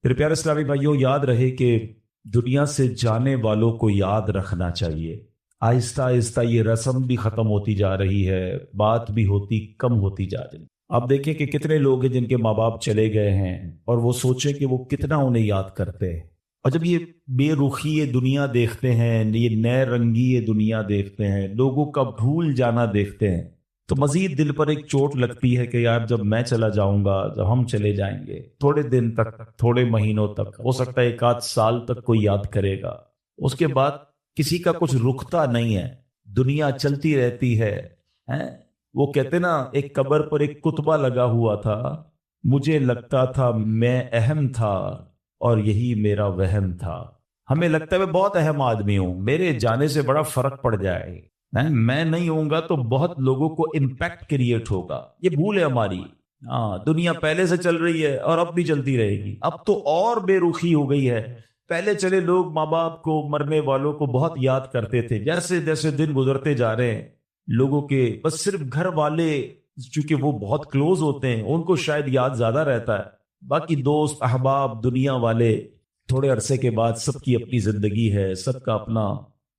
میرے پیارے اسلامی بھائیوں، یاد رہے کہ دنیا سے جانے والوں کو یاد رکھنا چاہیے۔ آہستہ آہستہ یہ رسم بھی ختم ہوتی جا رہی ہے، بات بھی ہوتی کم ہوتی جا رہی ہے۔ آپ دیکھیں کہ کتنے لوگ ہیں جن کے ماں باپ چلے گئے ہیں اور وہ سوچیں کہ وہ کتنا انہیں یاد کرتے ہیں، اور جب یہ بے رخی یہ دنیا دیکھتے ہیں، یہ نئے رنگی یہ دنیا دیکھتے ہیں، لوگوں کا بھول جانا دیکھتے ہیں، تو مزید دل پر ایک چوٹ لگتی ہے کہ یار جب میں چلا جاؤں گا، جب ہم چلے جائیں گے، تھوڑے دن تک، تھوڑے مہینوں تک، ہو سکتا ہے ایک آدھ سال تک کوئی یاد کرے گا، اس کے بعد کسی کا کچھ رکتا نہیں ہے، دنیا چلتی رہتی ہے۔ ہیں؟ وہ کہتے نا، ایک قبر پر ایک کتبہ لگا ہوا تھا، مجھے لگتا تھا میں اہم تھا اور یہی میرا وہم تھا۔ ہمیں لگتا ہے میں بہت اہم آدمی ہوں، میرے جانے سے بڑا فرق پڑ جائے، میں نہیں ہوں گا تو بہت لوگوں کو امپیکٹ کریٹ ہوگا۔ یہ بھول ہے ہماری۔ دنیا پہلے سے چل رہی ہے اور اب بھی چلتی رہے گی۔ اب تو اور بے رخی ہو گئی ہے۔ پہلے چلے لوگ ماں باپ کو، مرنے والوں کو بہت یاد کرتے تھے، جیسے جیسے دن گزرتے جا رہے ہیں لوگوں کے بس صرف گھر والے، چونکہ وہ بہت کلوز ہوتے ہیں، ان کو شاید یاد زیادہ رہتا ہے، باقی دوست احباب دنیا والے تھوڑے عرصے کے بعد سب کی اپنی زندگی ہے، سب کا اپنا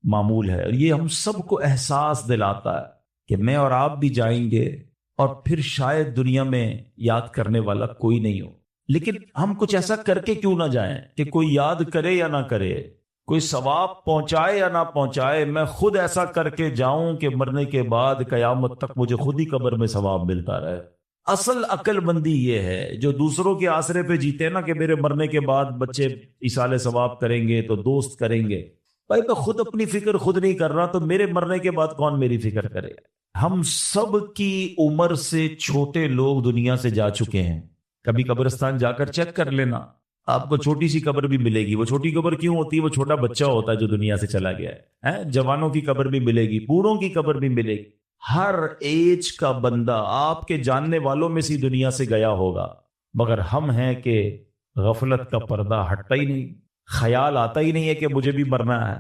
معمول ہے، اور یہ ہم سب کو احساس دلاتا ہے کہ میں اور آپ بھی جائیں گے، اور پھر شاید دنیا میں یاد کرنے والا کوئی نہیں ہو۔ لیکن ہم کچھ ایسا کر کے کیوں نہ جائیں کہ کوئی یاد کرے یا نہ کرے، کوئی ثواب پہنچائے یا نہ پہنچائے، میں خود ایسا کر کے جاؤں کہ مرنے کے بعد قیامت تک مجھے خود ہی قبر میں ثواب ملتا رہے۔ اصل عقل مندی یہ ہے، جو دوسروں کے آسرے پہ جیتے ہیں نا کہ میرے مرنے کے بعد بچے ایصال ثواب کریں گے تو دوست کریں گے۔ بھائی میں خود اپنی فکر خود نہیں کر رہا تو میرے مرنے کے بعد کون میری فکر کرے؟ ہم سب کی عمر سے چھوٹے لوگ دنیا سے جا چکے ہیں۔ کبھی قبرستان جا کر چیک کر لینا، آپ کو چھوٹی سی قبر بھی ملے گی۔ وہ چھوٹی قبر کیوں ہوتی ہے؟ وہ چھوٹا بچہ ہوتا ہے جو دنیا سے چلا گیا ہے۔ جوانوں کی قبر بھی ملے گی، بوڑھوں کی قبر بھی ملے گی۔ ہر ایج کا بندہ آپ کے جاننے والوں میں سی دنیا سے گیا ہوگا، مگر ہم ہیں کہ غفلت کا پردہ ہٹتا ہی نہیں، خیال آتا ہی نہیں ہے کہ مجھے بھی مرنا ہے۔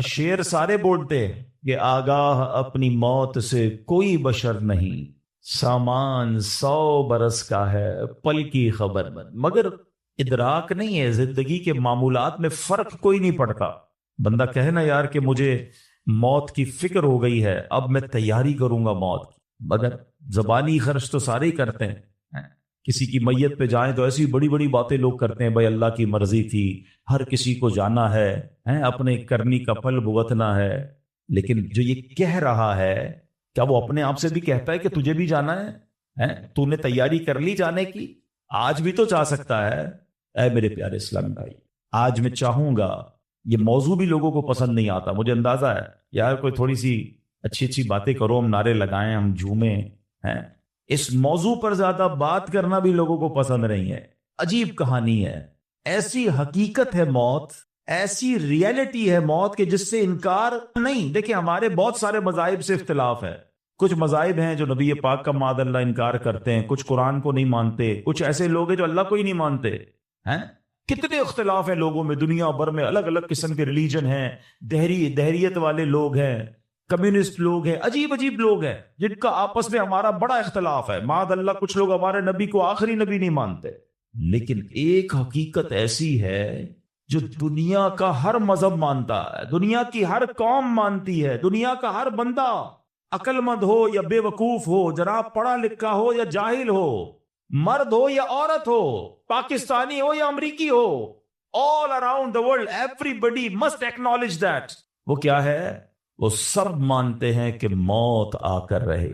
شعر سارے بولتے ہیں کہ آگاہ اپنی موت سے کوئی بشر نہیں، سامان 100 برس کا ہے پل کی خبر مند، مگر ادراک نہیں ہے، زندگی کے معمولات میں فرق کوئی نہیں پڑتا۔ بندہ کہے نا یار کہ مجھے موت کی فکر ہو گئی ہے، اب میں تیاری کروں گا موت کی، مگر زبانی خرچ تو سارے ہی کرتے ہیں۔ کسی کی میت پہ جائیں تو ایسی بڑی بڑی باتیں لوگ کرتے ہیں، بھائی اللہ کی مرضی تھی، ہر کسی کو جانا ہے، اپنے کرنی کا پھل بھگتنا ہے۔ لیکن جو یہ کہہ رہا ہے، کیا وہ اپنے آپ سے بھی کہتا ہے کہ تجھے بھی جانا ہے؟ تو نے تیاری کر لی جانے کی؟ آج بھی تو چاہ سکتا ہے۔ اے میرے پیارے اسلام بھائی، آج میں چاہوں گا، یہ موضوع بھی لوگوں کو پسند نہیں آتا، مجھے اندازہ ہے، یار کوئی تھوڑی سی اچھی اچھی باتیں کرو، ہم نعرے لگائیں، ہم جھومیں، اس موضوع پر زیادہ بات کرنا بھی لوگوں کو پسند نہیں ہے۔ عجیب کہانی ہے، ایسی حقیقت ہے موت، ایسی ریئلٹی ہے موت کہ جس سے انکار نہیں۔ دیکھیں ہمارے بہت سارے مذاہب سے اختلاف ہے، کچھ مذاہب ہیں جو نبی پاک کا معاذ اللہ انکار کرتے ہیں، کچھ قرآن کو نہیں مانتے، کچھ ایسے لوگ ہیں جو اللہ کو ہی نہیں مانتے ہیں۔ کتنے اختلاف ہیں لوگوں میں، دنیا بھر میں الگ الگ قسم کے ریلیجن ہیں، دہریت والے لوگ ہیں، کمیونسٹ لوگ ہیں، عجیب عجیب لوگ ہیں جن کا آپس میں ہمارا بڑا اختلاف ہے۔ معاذ اللہ کچھ لوگ ہمارے نبی کو آخری نبی نہیں مانتے، لیکن ایک حقیقت ایسی ہے جو دنیا کا ہر مذہب مانتا ہے، دنیا کی ہر قوم مانتی ہے، دنیا کا ہر بندہ، عقل مند ہو یا بے وقوف ہو، جناب پڑھا لکھا ہو یا جاہل ہو، مرد ہو یا عورت ہو، پاکستانی ہو یا امریکی ہو، all around the world everybody must acknowledge that۔ وہ کیا ہے؟ وہ سب مانتے ہیں کہ موت آ کر رہے،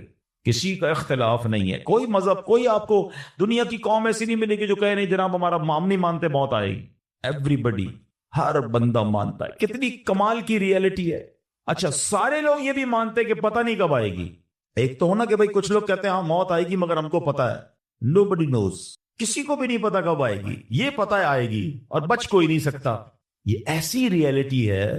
کسی کا اختلاف نہیں ہے۔ کوئی مذہب، کوئی آپ کو دنیا کی قوم ایسی نہیں ملے گی جو کہے نہیں جناب ہمارا ہم نہیں مانتے موت آئے گی۔ ایوریبڈی، ہر بندہ مانتا ہے۔ کتنی کمال کی ریئلٹی ہے۔ اچھا، سارے لوگ یہ بھی مانتے ہیں کہ پتہ نہیں کب آئے گی۔ ایک تو ہونا کہ بھائی کچھ لوگ کہتے ہیں ہاں موت آئے گی مگر ہم کو پتہ ہے، nobody knows، کسی کو بھی نہیں پتا کب آئے گی، یہ پتہ ہے آئے گی اور بچ کوئی نہیں سکتا۔ یہ ایسی ریئلٹی ہے،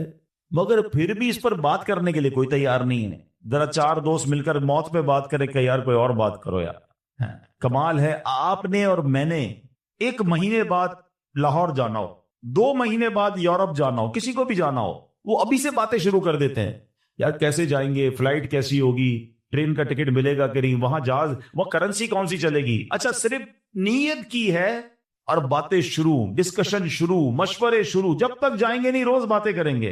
مگر پھر بھی اس پر بات کرنے کے لیے کوئی تیار نہیں ہے۔ ذرا چار دوست مل کر موت پہ بات کرے کہ یار کوئی اور بات کرو یار۔ کمال ہے، آپ نے اور میں نے 1 مہینے بعد لاہور جانا ہو، 2 مہینے بعد یورپ جانا ہو، کسی کو بھی جانا ہو، وہ ابھی سے باتیں شروع کر دیتے ہیں، یار کیسے جائیں گے، فلائٹ کیسی ہوگی، ٹرین کا ٹکٹ ملے گا کہ نہیں، وہاں جہاز، وہ کرنسی کون سی چلے گی۔ اچھا، صرف نیت کی ہے اور باتیں شروع، ڈسکشن شروع، مشورے شروع، جب تک جائیں گے نہیں روز باتیں کریں گے.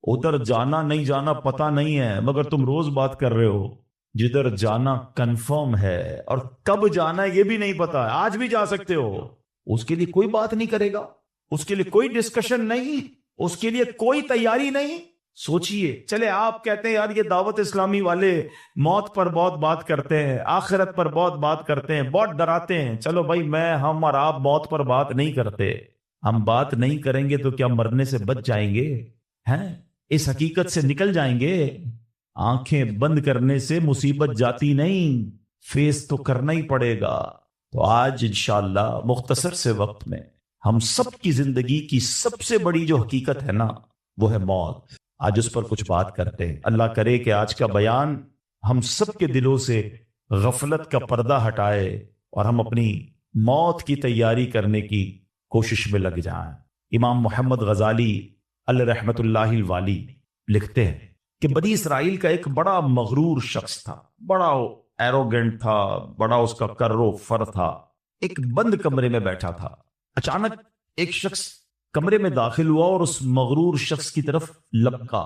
ادھر جانا نہیں جانا پتہ نہیں ہے مگر تم روز بات کر رہے ہو. جدھر جانا کنفرم ہے اور کب جانا ہے یہ بھی نہیں پتا ہے، آج بھی جا سکتے ہو، اس کے لیے کوئی بات نہیں کرے گا، اس کے لیے کوئی ڈسکشن نہیں، اس کے لیے کوئی تیاری نہیں. سوچئے. چلے آپ کہتے ہیں یار یہ دعوت اسلامی والے موت پر بہت بات کرتے ہیں، آخرت پر بہت بات کرتے ہیں، بہت ڈراتے ہیں. چلو بھائی ہم اور آپ موت پر بات نہیں کرتے. ہم بات نہیں کریں گے تو کیا مرنے سے بچ جائیں گے؟ ہیں اس حقیقت سے نکل جائیں گے. آنکھیں بند کرنے سے مصیبت جاتی نہیں، فیس تو کرنا ہی پڑے گا. تو آج انشاءاللہ مختصر سے وقت میں ہم سب کی زندگی کی سب سے بڑی جو حقیقت ہے نا وہ ہے موت. آج اس پر کچھ بات کرتے ہیں. اللہ کرے کہ آج کا بیان ہم سب کے دلوں سے غفلت کا پردہ ہٹائے اور ہم اپنی موت کی تیاری کرنے کی کوشش میں لگ جائیں. امام محمد غزالی علیہ رحمت اللہ الوالی لکھتے ہیں کہ بنی اسرائیل کا ایک بڑا مغرور شخص تھا، بڑا ایروگنٹ تھا، بڑا اس کا کر و فر تھا. ایک بند کمرے میں بیٹھا تھا. اچانک ایک شخص کمرے میں داخل ہوا اور اس مغرور شخص کی طرف لپکا.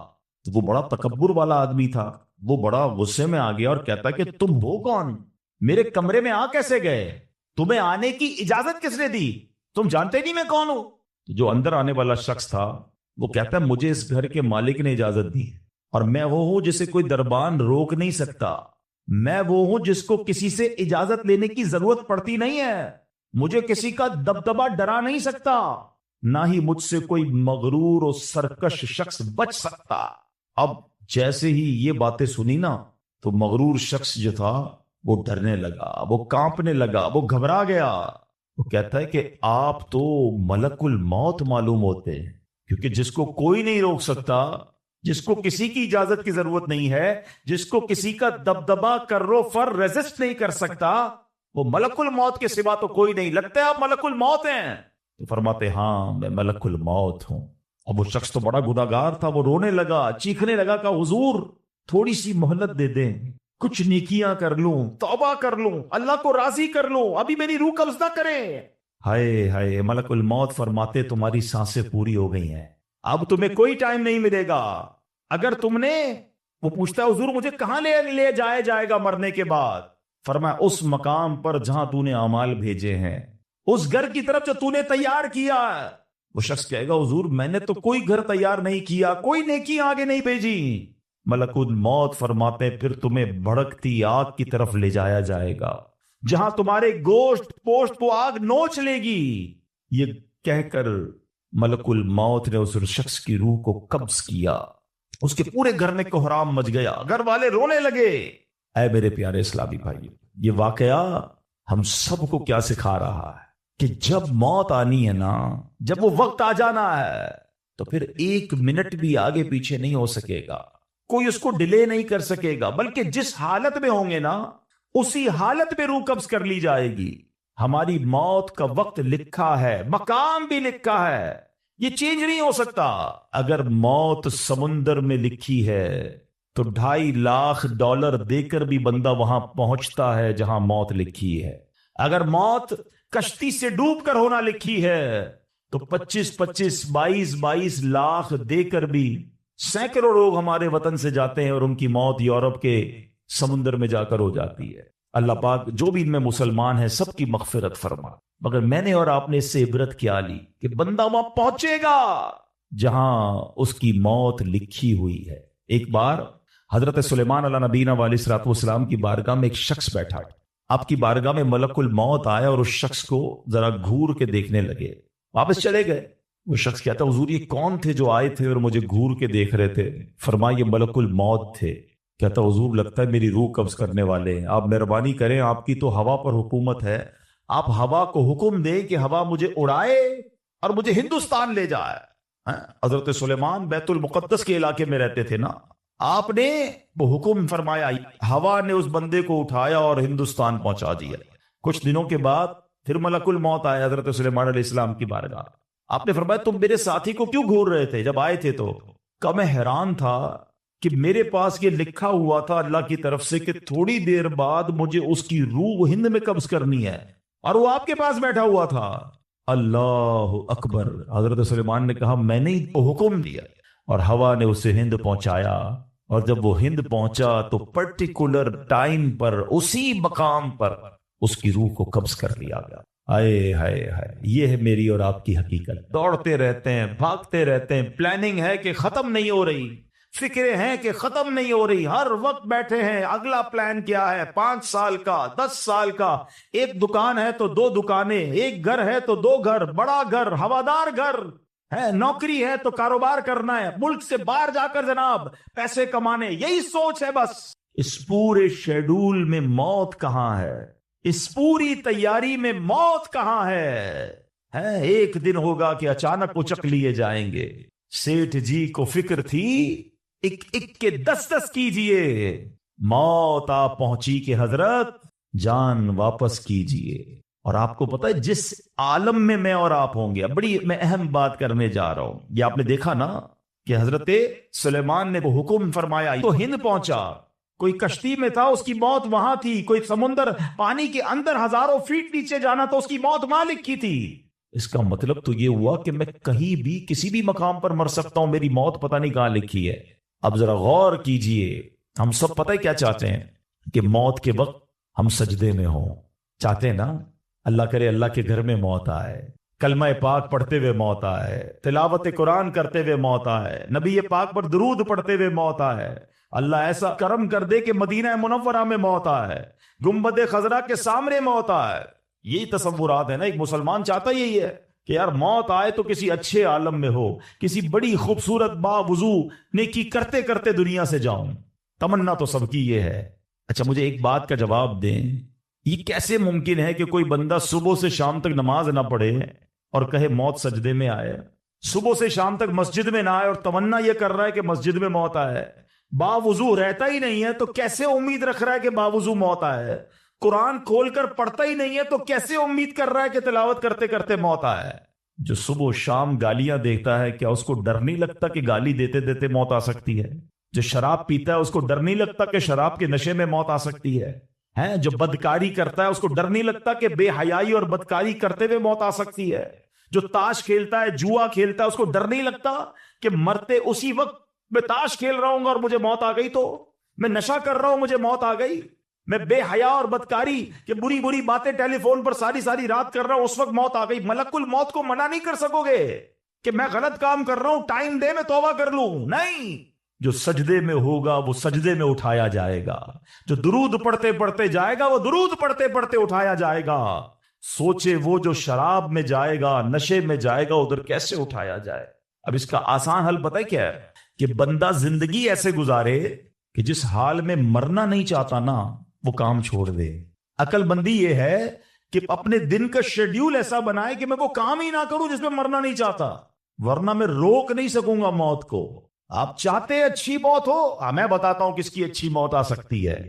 تو وہ بڑا تکبر والا آدمی تھا، وہ بڑا غصے میں آ گیا اور کہتا کہ تم ہو کون؟ میرے کمرے میں آ کیسے گئے؟ تمہیں آنے کی اجازت کس نے دی؟ تم جانتے نہیں میں کون ہوں؟ جو اندر آنے والا شخص تھا وہ کہتا ہے مجھے اس گھر کے مالک نے اجازت دی اور میں وہ ہوں جسے کوئی دربان روک نہیں سکتا. میں وہ ہوں جس کو کسی سے اجازت لینے کی ضرورت پڑتی نہیں ہے. مجھے کسی کا دبدبا ڈرا نہیں سکتا، نہ ہی مجھ سے کوئی مغرور اور سرکش شخص بچ سکتا. اب جیسے ہی یہ باتیں سنی نا تو مغرور شخص جو تھا وہ ڈرنے لگا، وہ کانپنے لگا، وہ گھبرا گیا. وہ کہتا ہے کہ آپ تو ملک الموت معلوم ہوتے ہیں، کیونکہ جس کو کوئی نہیں روک سکتا، جس کو کسی کی اجازت کی ضرورت نہیں ہے، جس کو کسی کا دبدبا کرو فر ریزسٹ نہیں کر سکتا، وہ ملک الموت کے سوا تو کوئی نہیں. لگتا ہے آپ ملک الموت ہیں؟ تو فرماتے ہاں میں ملک الموت ہوں. اب وہ شخص تو بڑا گناہگار تھا، وہ رونے لگا، چیخنے لگا کہ حضور تھوڑی سی مہلت دے دیں، کچھ نیکیاں کر لوں، توبہ کر لوں، اللہ کو راضی کر لوں، ابھی میری روح قبض نہ کرے. ہائے ہائے. ملک الموت فرماتے تمہاری سانسیں پوری ہو گئی ہیں، اب تمہیں کوئی ٹائم نہیں ملے گا. اگر تم نے، وہ پوچھتا ہے حضور مجھے کہاں لے جائے گا مرنے کے بعد؟ فرمایا اس مقام پر جہاں تو نے اعمال بھیجے ہیں، اس گھر کی طرف جو تو نے تیار کیا. وہ شخص کہے گا حضور میں نے تو کوئی گھر تیار نہیں کیا، کوئی نیکی آگے نہیں بھیجی. ملک الموت فرماتے پھر تمہیں بھڑکتی آگ کی طرف لے جایا جائے گا، جہاں تمہارے گوشت پوشت وہ آگ نوچ لے گی. یہ کہہ کر ملک الموت نے اس شخص کی روح کو قبض کیا. اس کے پورے گھر میں کوہرام مچ گیا، گھر والے رونے لگے. اے میرے پیارے اسلامی بھائی، یہ واقعہ ہم سب کو کیا سکھا رہا ہے کہ جب موت آنی ہے نا، جب وہ وقت آ جانا ہے تو پھر ایک منٹ بھی آگے پیچھے نہیں ہو سکے گا، کوئی اس کو ڈیلے نہیں کر سکے گا، بلکہ جس حالت میں ہوں گے نا اسی حالت میں روح قبض کر لی جائے گی. ہماری موت کا وقت لکھا ہے، مقام بھی لکھا ہے، یہ چینج نہیں ہو سکتا. اگر موت سمندر میں لکھی ہے تو $2.5 دے کر بھی بندہ وہاں پہنچتا ہے جہاں موت لکھی ہے. اگر موت کشتی سے ڈوب کر ہونا لکھی ہے تو 22 لاکھ دے کر بھی سینکڑوں لوگ ہمارے وطن سے جاتے ہیں اور ان کی موت یورپ کے سمندر میں جا کر ہو جاتی ہے. اللہ پاک جو بھی ان میں مسلمان ہیں سب کی مغفرت فرما. مگر میں نے اور آپ نے اس سے عبرت کیا لی کہ بندہ وہاں پہنچے گا جہاں اس کی موت لکھی ہوئی ہے. ایک بار حضرت سلیمان علیہ نبینا علیہ الصلوۃ والسلام کی بارگاہ میں ایک شخص بیٹھا. آپ کی بارگاہ میں ملک الموت آیا اور اس شخص کو ذرا گھور کے دیکھنے لگے، واپس چلے گئے. وہ شخص کہتا حضور یہ کون تھے جو آئے تھے اور مجھے گھور کے دیکھ رہے تھے؟ فرمایا یہ ملک الموت تھے. کہتا حضور لگتا ہے میری روح قبض کرنے والے ہیں، آپ مہربانی کریں، آپ کی تو ہوا پر حکومت ہے، آپ ہوا کو حکم دیں کہ ہوا مجھے اڑائے اور مجھے ہندوستان لے جائے. حضرت سلیمان بیت المقدس کے علاقے میں رہتے تھے نا، آپ نے وہ حکم فرمایا، ہوا نے اس بندے کو اٹھایا اور ہندوستان پہنچا دیا. کچھ دنوں کے بعد پھر ملک الموت آیا حضرت سلیمان علیہ السلام کی بارگاہ. آپ نے فرمایا تم میرے ساتھی کو کیوں گھور رہے تھے جب آئے تھے؟ تو کہ میں حیران تھا کہ میرے پاس یہ لکھا ہوا تھا اللہ کی طرف سے کہ تھوڑی دیر بعد مجھے اس کی روح ہند میں قبض کرنی ہے، اور وہ آپ کے پاس بیٹھا ہوا تھا. اللہ اکبر. حضرت سلیمان نے کہا میں نے ہی تو حکم دیا, اور ہوا نے اسے ہند پہنچایا. اور جب وہ ہند پہنچا تو پرٹیکولر ٹائم پر اسی مقام پر اس کی روح کو قبض کر لیا گیا. آئے ہائے ہائے, یہ ہے میری اور آپ کی حقیقت. دوڑتے رہتے ہیں, بھاگتے رہتے ہیں, پلاننگ ہے کہ ختم نہیں ہو رہی, فکریں ہیں کہ ختم نہیں ہو رہی, ہر وقت بیٹھے ہیں اگلا پلان کیا ہے, 5 سال کا, 10 سال کا. ایک دکان ہے تو 2 دکانیں, ایک گھر ہے تو 2 گھر, بڑا گھر, ہوادار گھر ہے, نوکری ہے تو کاروبار کرنا ہے, ملک سے باہر جا کر جناب پیسے کمانے, یہی سوچ ہے بس. اس پورے شیڈول میں موت کہاں ہے؟ اس پوری تیاری میں موت کہاں ہے؟ ایک دن ہوگا کہ اچانک اچک لیے جائیں گے. سیٹھ جی کو فکر تھی ایک ایک کے 10 کیجئے, موت آپ پہنچی کہ حضرت جان واپس کیجئے. اور آپ کو پتا ہے جس عالم میں میں اور آپ ہوں گے, بڑی میں اہم بات کرنے جا رہا ہوں. یہ آپ نے دیکھا نا کہ حضرت سلیمان نے وہ حکم فرمایا تو ہند پہنچا, کوئی کشتی میں تھا اس کی موت وہاں تھی, کوئی سمندر پانی کے اندر ہزاروں فیٹ نیچے جانا تو اس کی موت وہاں لکھی تھی. اس کا مطلب تو یہ ہوا کہ میں کہیں بھی کسی بھی مقام پر مر سکتا ہوں, میری موت پتہ نہیں کہاں لکھی ہے. اب ذرا غور کیجئے, ہم سب پتہ ہے کیا چاہتے ہیں کہ موت کے وقت ہم سجدے میں ہوں. چاہتے ہیں نا, اللہ کرے اللہ کے گھر میں موت آئے, کلمہ پاک پڑھتے ہوئے موت آئے, تلاوت قرآن کرتے ہوئے موت آئے, نبی پاک پر درود پڑھتے ہوئے موت آئے, اللہ ایسا کرم کر دے کہ مدینہ منورہ میں موت آئے, گنبد خضرا کے سامنے موت آئے. یہی تصورات ہے نا, ایک مسلمان چاہتا یہی ہے کہ یار موت آئے تو کسی اچھے عالم میں ہو, کسی بڑی خوبصورت باوضو نیکی کرتے کرتے دنیا سے جاؤں. تمنا تو سب کی یہ ہے. اچھا مجھے ایک بات کا جواب دیں, یہ کیسے ممکن ہے کہ کوئی بندہ صبح سے شام تک نماز نہ پڑھے اور کہے موت سجدے میں آئے, صبح سے شام تک مسجد میں نہ آئے اور تمنا یہ کر رہا ہے کہ مسجد میں موت آئے, باوضو رہتا ہی نہیں ہے تو کیسے امید رکھ رہا ہے کہ باوضو موت آئے, قرآن کھول کر پڑھتا ہی نہیں ہے تو کیسے امید کر رہا ہے کہ تلاوت کرتے کرتے موت آئے. جو صبح و شام گالیاں دیکھتا ہے کیا اس کو ڈر نہیں لگتا کہ گالی دیتے دیتے موت آ سکتی ہے؟ جو شراب پیتا ہے اس کو ڈر نہیں لگتا کہ شراب کے نشے میں موت آ سکتی ہے؟ جو بدکاری کرتا ہے اس کو ڈر نہیں لگتا کہ بے حیائی اور بدکاری کرتے ہوئے موت آ سکتی ہے؟ جو تاش کھیلتا ہے, جوا کھیلتا ہے, اس کو ڈر نہیں لگتا کہ مرتے اسی وقت میں تاش کھیل رہا ہوں گا اور مجھے موت آ گئی, تو میں نشہ کر رہا ہوں مجھے موت آ گئی, میں بے حیا اور بدکاری کہ بری بری باتیں ٹیلی فون پر ساری رات کر رہا ہوں اس وقت موت آ گئی. ملک الموت کو منع نہیں کر سکو گے کہ میں غلط کام کر رہا ہوں, ٹائم دے میں توبہ کر لوں. نہیں, جو سجدے میں ہوگا وہ سجدے میں اٹھایا جائے گا, جو درود پڑھتے پڑھتے جائے گا وہ درود پڑھتے پڑھتے اٹھایا جائے گا. سوچے وہ جو شراب میں جائے گا, نشے میں جائے گا, ادھر کیسے اٹھایا جائے. اب اس کا آسان حل پتہ ہے کیا ہے, کہ بندہ زندگی ایسے گزارے کہ جس حال میں مرنا نہیں چاہتا نا وہ کام چھوڑ دے. عقل بندی یہ ہے کہ اپنے دن کا شیڈیول ایسا بنائے کہ میں وہ کام ہی نہ کروں جس میں مرنا نہیں چاہتا, ورنہ میں روک نہیں سکوں گا موت کو. آپ چاہتے اچھی موت ہو, میں بتاتا ہوں کس کی اچھی موت آ سکتی ہے.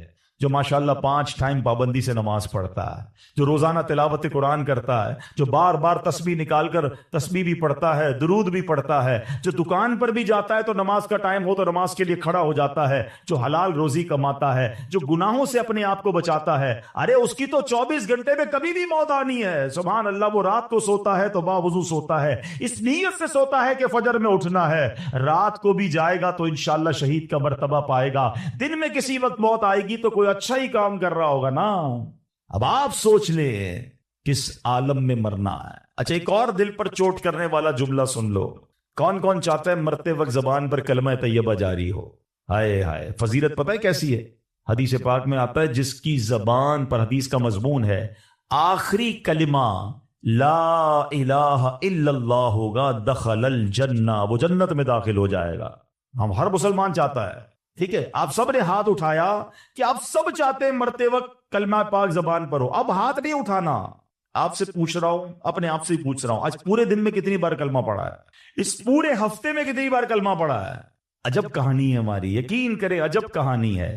جو ماشاءاللہ 5 ٹائم پابندی سے نماز پڑھتا ہے, جو روزانہ تلاوت قرآن کرتا ہے, جو بار بار تسبیح نکال کر تسبیح بھی پڑھتا ہے, درود بھی پڑھتا ہے, جو دکان پر بھی جاتا ہے تو نماز کا ٹائم ہو تو نماز کے لیے کھڑا ہو جاتا ہے, جو حلال روزی کماتا ہے, جو گناہوں سے اپنے آپ کو بچاتا ہے. ارے اس کی تو 24 گھنٹے میں کبھی بھی موت آنی ہے. سبحان اللہ, وہ رات کو سوتا ہے تو باوضو سوتا ہے, اس نیت سے سوتا ہے کہ فجر میں اٹھنا ہے. رات کو بھی جائے گا تو انشاءاللہ شہید کا مرتبہ پائے گا. دن میں کسی وقت موت آئے گی تو کوئی اچھا ہی کام کر رہا ہوگا نا. اب آپ سوچ لیں کس عالم میں مرنا ہے. اچھا ایک اور دل پر چوٹ کرنے والا جملہ سن لو. کون کون چاہتا ہے مرتے وقت زبان پر کلمہ طیبہ جاری ہو؟ ہائے ہائے, فضیلت پتہ ہے کیسی ہے؟ حدیث پاک میں آتا ہے جس کی زبان پر, حدیث کا مضمون ہے, آخری کلمہ لا الہ الا اللہ ہوگا, دخل الجنہ, وہ جنت میں داخل ہو جائے گا. ہم ہر مسلمان چاہتا ہے. ٹھیک ہے, آپ سب نے ہاتھ اٹھایا کہ آپ سب چاہتے ہیں مرتے وقت کلمہ پاک زبان پر ہو. اب ہاتھ نہیں اٹھانا, آپ سے پوچھ رہا ہوں, اپنے آپ سے پوچھ رہا ہوں, آج پورے دن میں کتنی بار کلمہ پڑھا ہے؟ اس پورے ہفتے میں کتنی بار کلمہ پڑھا ہے؟ عجب کہانی ہے ہماری, یقین کرے عجب کہانی ہے.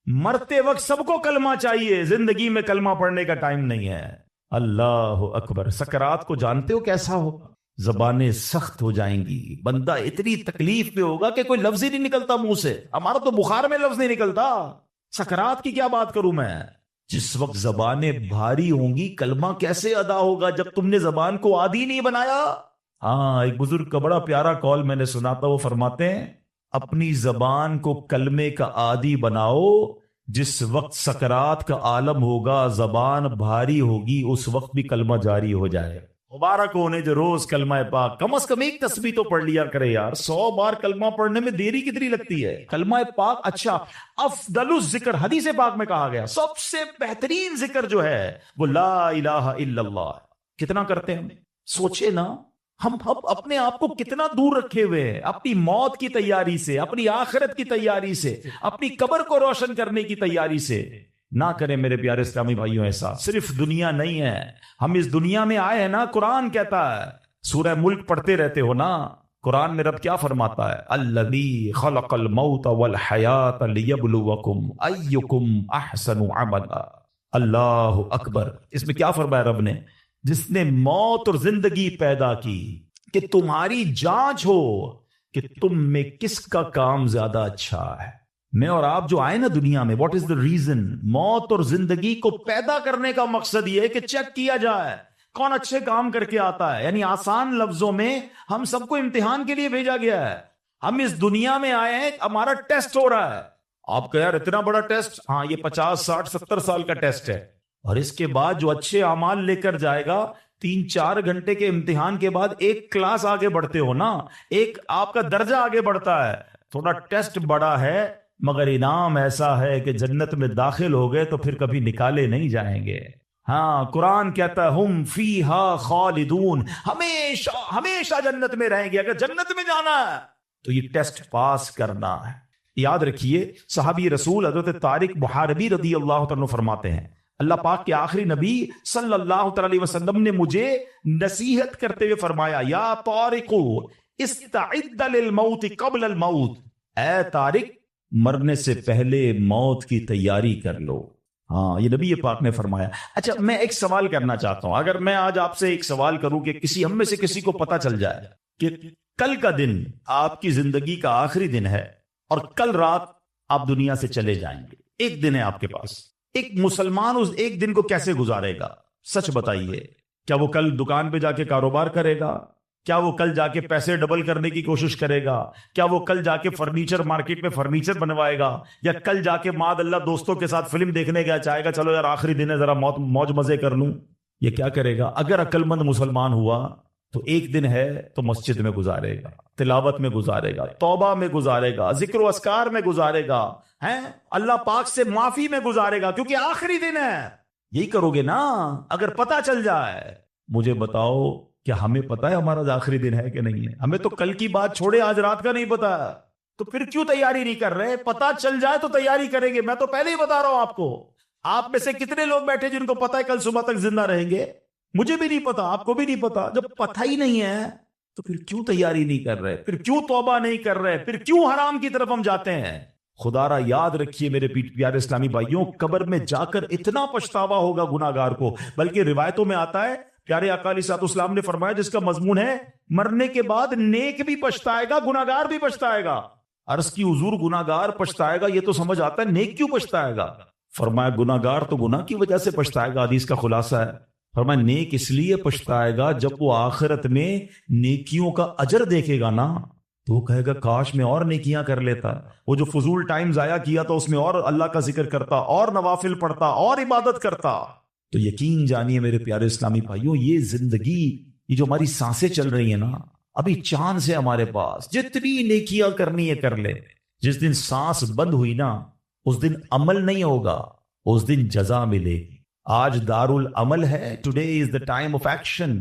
مرتے وقت سب کو کلمہ چاہیے, زندگی میں کلمہ پڑھنے کا ٹائم نہیں ہے. اللہ اکبر. سکرات کو جانتے ہو کیسا ہوگا؟ زبانیں سخت ہو جائیں گی, بندہ اتنی تکلیف میں ہوگا کہ کوئی لفظ ہی نہیں نکلتا منہ سے. ہمارا تو بخار میں لفظ نہیں نکلتا, سکرات کی کیا بات کروں میں. جس وقت زبانیں بھاری ہوں گی کلمہ کیسے ادا ہوگا جب تم نے زبان کو عادی نہیں بنایا؟ ہاں، ایک بزرگ کا بڑا پیارا قول میں نے سنا تھا، وہ فرماتے ہیں اپنی زبان کو کلمے کا عادی بناؤ، جس وقت سکرات کا عالم ہوگا زبان بھاری ہوگی اس وقت بھی کلمہ جاری ہو جائے۔ مبارک ہونے جو روز کلمہ پاک کم از کم ایک تسبیح تو پڑھ لیا کرے یار، 100 بار کلمہ پڑھنے میں دیری کتنی لگتی ہے؟ کلمہ پاک اچھا، افضل الذکر حدیث پاک میں کہا گیا سب سے بہترین ذکر جو ہے وہ لا الہ الا اللہ۔ کتنا کرتے ہیں ہم؟ سوچے نا، ہم اپنے آپ کو کتنا دور رکھے ہوئے ہیں اپنی موت کی تیاری سے، اپنی آخرت کی تیاری سے، اپنی قبر کو روشن کرنے کی تیاری سے۔ نہ کریں میرے پیارے اسلامی بھائیوں ایسا۔ صرف دنیا نہیں ہے، ہم اس دنیا میں آئے ہیں نا، قرآن کہتا ہے، سورہ ملک پڑھتے رہتے ہو نا، قرآن میں رب کیا فرماتا ہے؟ الذی خلق الموت والحیات لیبلوکم ایکم احسن عملا۔ اللہ اکبر، اس میں کیا فرمایا رب نے؟ جس نے موت اور زندگی پیدا کی کہ تمہاری جانچ ہو کہ تم میں کس کا کام زیادہ اچھا ہے۔ میں اور آپ جو آئے نا دنیا میں، واٹ از دا ریزن؟ موت اور زندگی کو پیدا کرنے کا مقصد یہ ہے کہ چیک کیا جائے کون اچھے کام کر کے آتا ہے۔ یعنی آسان لفظوں میں ہم سب کو امتحان کے لیے بھیجا گیا ہے۔ ہم اس دنیا میں آئے ہیں، ہمارا ٹیسٹ ہو رہا ہے۔ آپ کہا یار اتنا بڑا ٹیسٹ؟ ہاں، یہ 50 60 70 سال کا ٹیسٹ ہے، اور اس کے بعد جو اچھے اعمال لے کر جائے گا، 3-4 گھنٹے کے امتحان کے بعد ایک کلاس آگے بڑھتے ہو نا، ایک آپ کا درجہ آگے بڑھتا ہے۔ تھوڑا ٹیسٹ بڑا ہے مگر انعام ایسا ہے کہ جنت میں داخل ہو گئے تو پھر کبھی نکالے نہیں جائیں گے۔ ہاں، قرآن کہتا ہے ہم فیہا خالدون، ہمیشہ ہمیشہ جنت میں رہیں گے۔ اگر جنت میں جانا ہے تو یہ ٹیسٹ پاس کرنا ہے۔ یاد رکھیے، صحابی رسول حضرت طارق محاربی رضی اللہ تعالیٰ فرماتے ہیں، اللہ پاک کے آخری نبی صلی اللہ تعالی علیہ وسلم نے مجھے نصیحت کرتے ہوئے فرمایا، یا طارق استعد للموت قبل الموت، اے طارق مرنے سے پہلے موت کی تیاری کر لو۔ ہاں، یہ نبی پاک نے فرمایا۔ اچھا، میں ایک سوال کرنا چاہتا ہوں، اگر میں آج آپ سے ایک سوال کروں کہ ہم میں سے کسی کو پتا چل جائے کہ کل کا دن آپ کی زندگی کا آخری دن ہے اور کل رات آپ دنیا سے چلے جائیں گے، ایک دن ہے آپ کے پاس، ایک مسلمان اس ایک دن کو کیسے گزارے گا؟ سچ بتائیے، کیا وہ کل دکان پہ جا کے کاروبار کرے گا؟ کیا وہ کل جا کے پیسے ڈبل کرنے کی کوشش کرے گا؟ کیا وہ کل جا کے فرنیچر مارکیٹ میں فرنیچر بنوائے گا؟ یا کل جا کے معاذ اللہ دوستوں کے ساتھ فلم دیکھنے گیا، چاہے گا چلو یار آخری دن ہے ذرا موج مزے کر لوں؟ یہ کیا کرے گا؟ اگر عقل مند مسلمان ہوا تو ایک دن ہے تو مسجد میں گزارے گا، تلاوت میں گزارے گا، توبہ میں گزارے گا، ذکر و اذکار میں گزارے گا، ہیں اللہ پاک سے معافی میں گزارے گا، کیونکہ آخری دن ہے۔ یہی کرو گے نا؟ اگر پتہ چل جائے، مجھے بتاؤ کیا ہمیں پتا ہے ہمارا آخری دن ہے کہ نہیں ہے؟ ہمیں تو کل کی بات چھوڑے آج رات کا نہیں پتا، تو پھر کیوں تیاری نہیں کر رہے؟ پتا چل جائے تو تیاری کریں گے۔ میں تو پہلے ہی بتا رہا ہوں آپ کو، آپ میں سے کتنے لوگ بیٹھے جن کو پتا ہے کل صبح تک زندہ رہیں گے؟ مجھے بھی نہیں پتا، آپ کو بھی نہیں پتا۔ جب پتہ ہی نہیں ہے تو پھر کیوں تیاری نہیں کر رہے؟ پھر کیوں توبہ نہیں کر رہے؟ پھر کیوں حرام کی طرف ہم جاتے ہیں؟ خدا را یاد رکھیے میرے پیارے اسلامی بھائیوں، قبر میں جا کر اتنا پچھتاوا ہوگا گناہگار کو، بلکہ روایتوں میں آتا ہے پیارے آقا علیہ الصلوۃ والسلام نے فرمایا، جس کا مضمون ہے مرنے کے بعد نیک بھی پچھتائے گا، گناہگار بھی پچھتائے گا۔ عرض کی حضور گناہگار پچھتائے گا، یہ تو سمجھ آتا ہے، نیک کیوں پچھتائے گا؟ فرمایا گناہگار تو گناہ کی وجہ سے پچھتائے گا، حدیث کا خلاصہ ہے۔ فرمایا نیک اس لیے پچھتائے گا جب وہ آخرت میں نیکیوں کا اجر دیکھے گا نا، تو وہ کہے گا کاش میں اور نیکیاں کر لیتا، وہ جو فضول ٹائم ضائع کیا تھا اس میں اور اللہ کا ذکر کرتا، اور نوافل پڑھتا، اور عبادت کرتا۔ تو یقین جانیے میرے پیارے اسلامی بھائیوں، یہ زندگی، یہ جو ہماری سانسیں چل رہی ہیں نا، ابھی چاند سے ہمارے پاس جتنی نیکیاں کرنی ہے کر لے۔ جس دن سانس بند ہوئی نا، اس دن عمل نہیں ہوگا، اس دن جزا ملے گی۔ آج دار العمل ہے، today is the time of action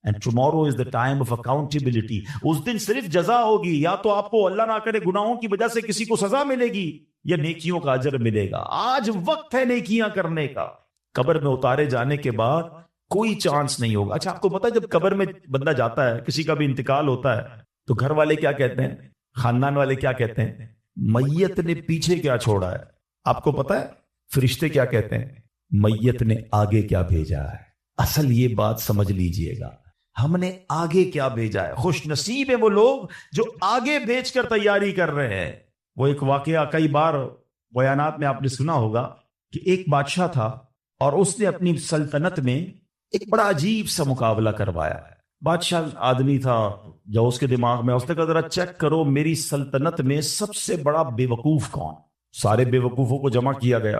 and tomorrow is the time of accountability. اس دن صرف جزا ہوگی، یا تو آپ کو اللہ نہ کرے گناہوں کی وجہ سے کسی کو سزا ملے گی، یا نیکیوں کا اجر ملے گا۔ آج وقت ہے نیکیاں کرنے کا۔ قبر میں اتارے جانے کے بعد کوئی چانس نہیں ہوگا۔ اچھا، آپ کو پتا ہے جب قبر میں بندہ جاتا ہے، کسی کا بھی انتقال ہوتا ہے، تو گھر والے کیا کہتے ہیں، خاندان والے کیا کہتے ہیں؟ میت نے پیچھے کیا چھوڑا ہے؟ آپ کو پتا ہے فرشتے کیا کہتے ہیں؟ میت نے آگے کیا بھیجا ہے۔ اصل یہ بات سمجھ لیجئے گا، ہم نے آگے کیا بھیجا ہے۔ خوش نصیب ہیں وہ لوگ جو آگے بھیج کر تیاری کر رہے ہیں۔ وہ ایک واقعہ کئی بار بیانات میں آپ نے سنا ہوگا کہ ایک بادشاہ تھا، اور اس نے اپنی سلطنت میں ایک بڑا عجیب سا مقابلہ کروایا ہے. بادشاہ آدمی تھا، جو اس کے دماغ میں اس نے کہا ذرا چیک کرو میری سلطنت میں سب سے بڑا بے وقوف کون. سارے بے وقوفوں کو جمع کیا گیا،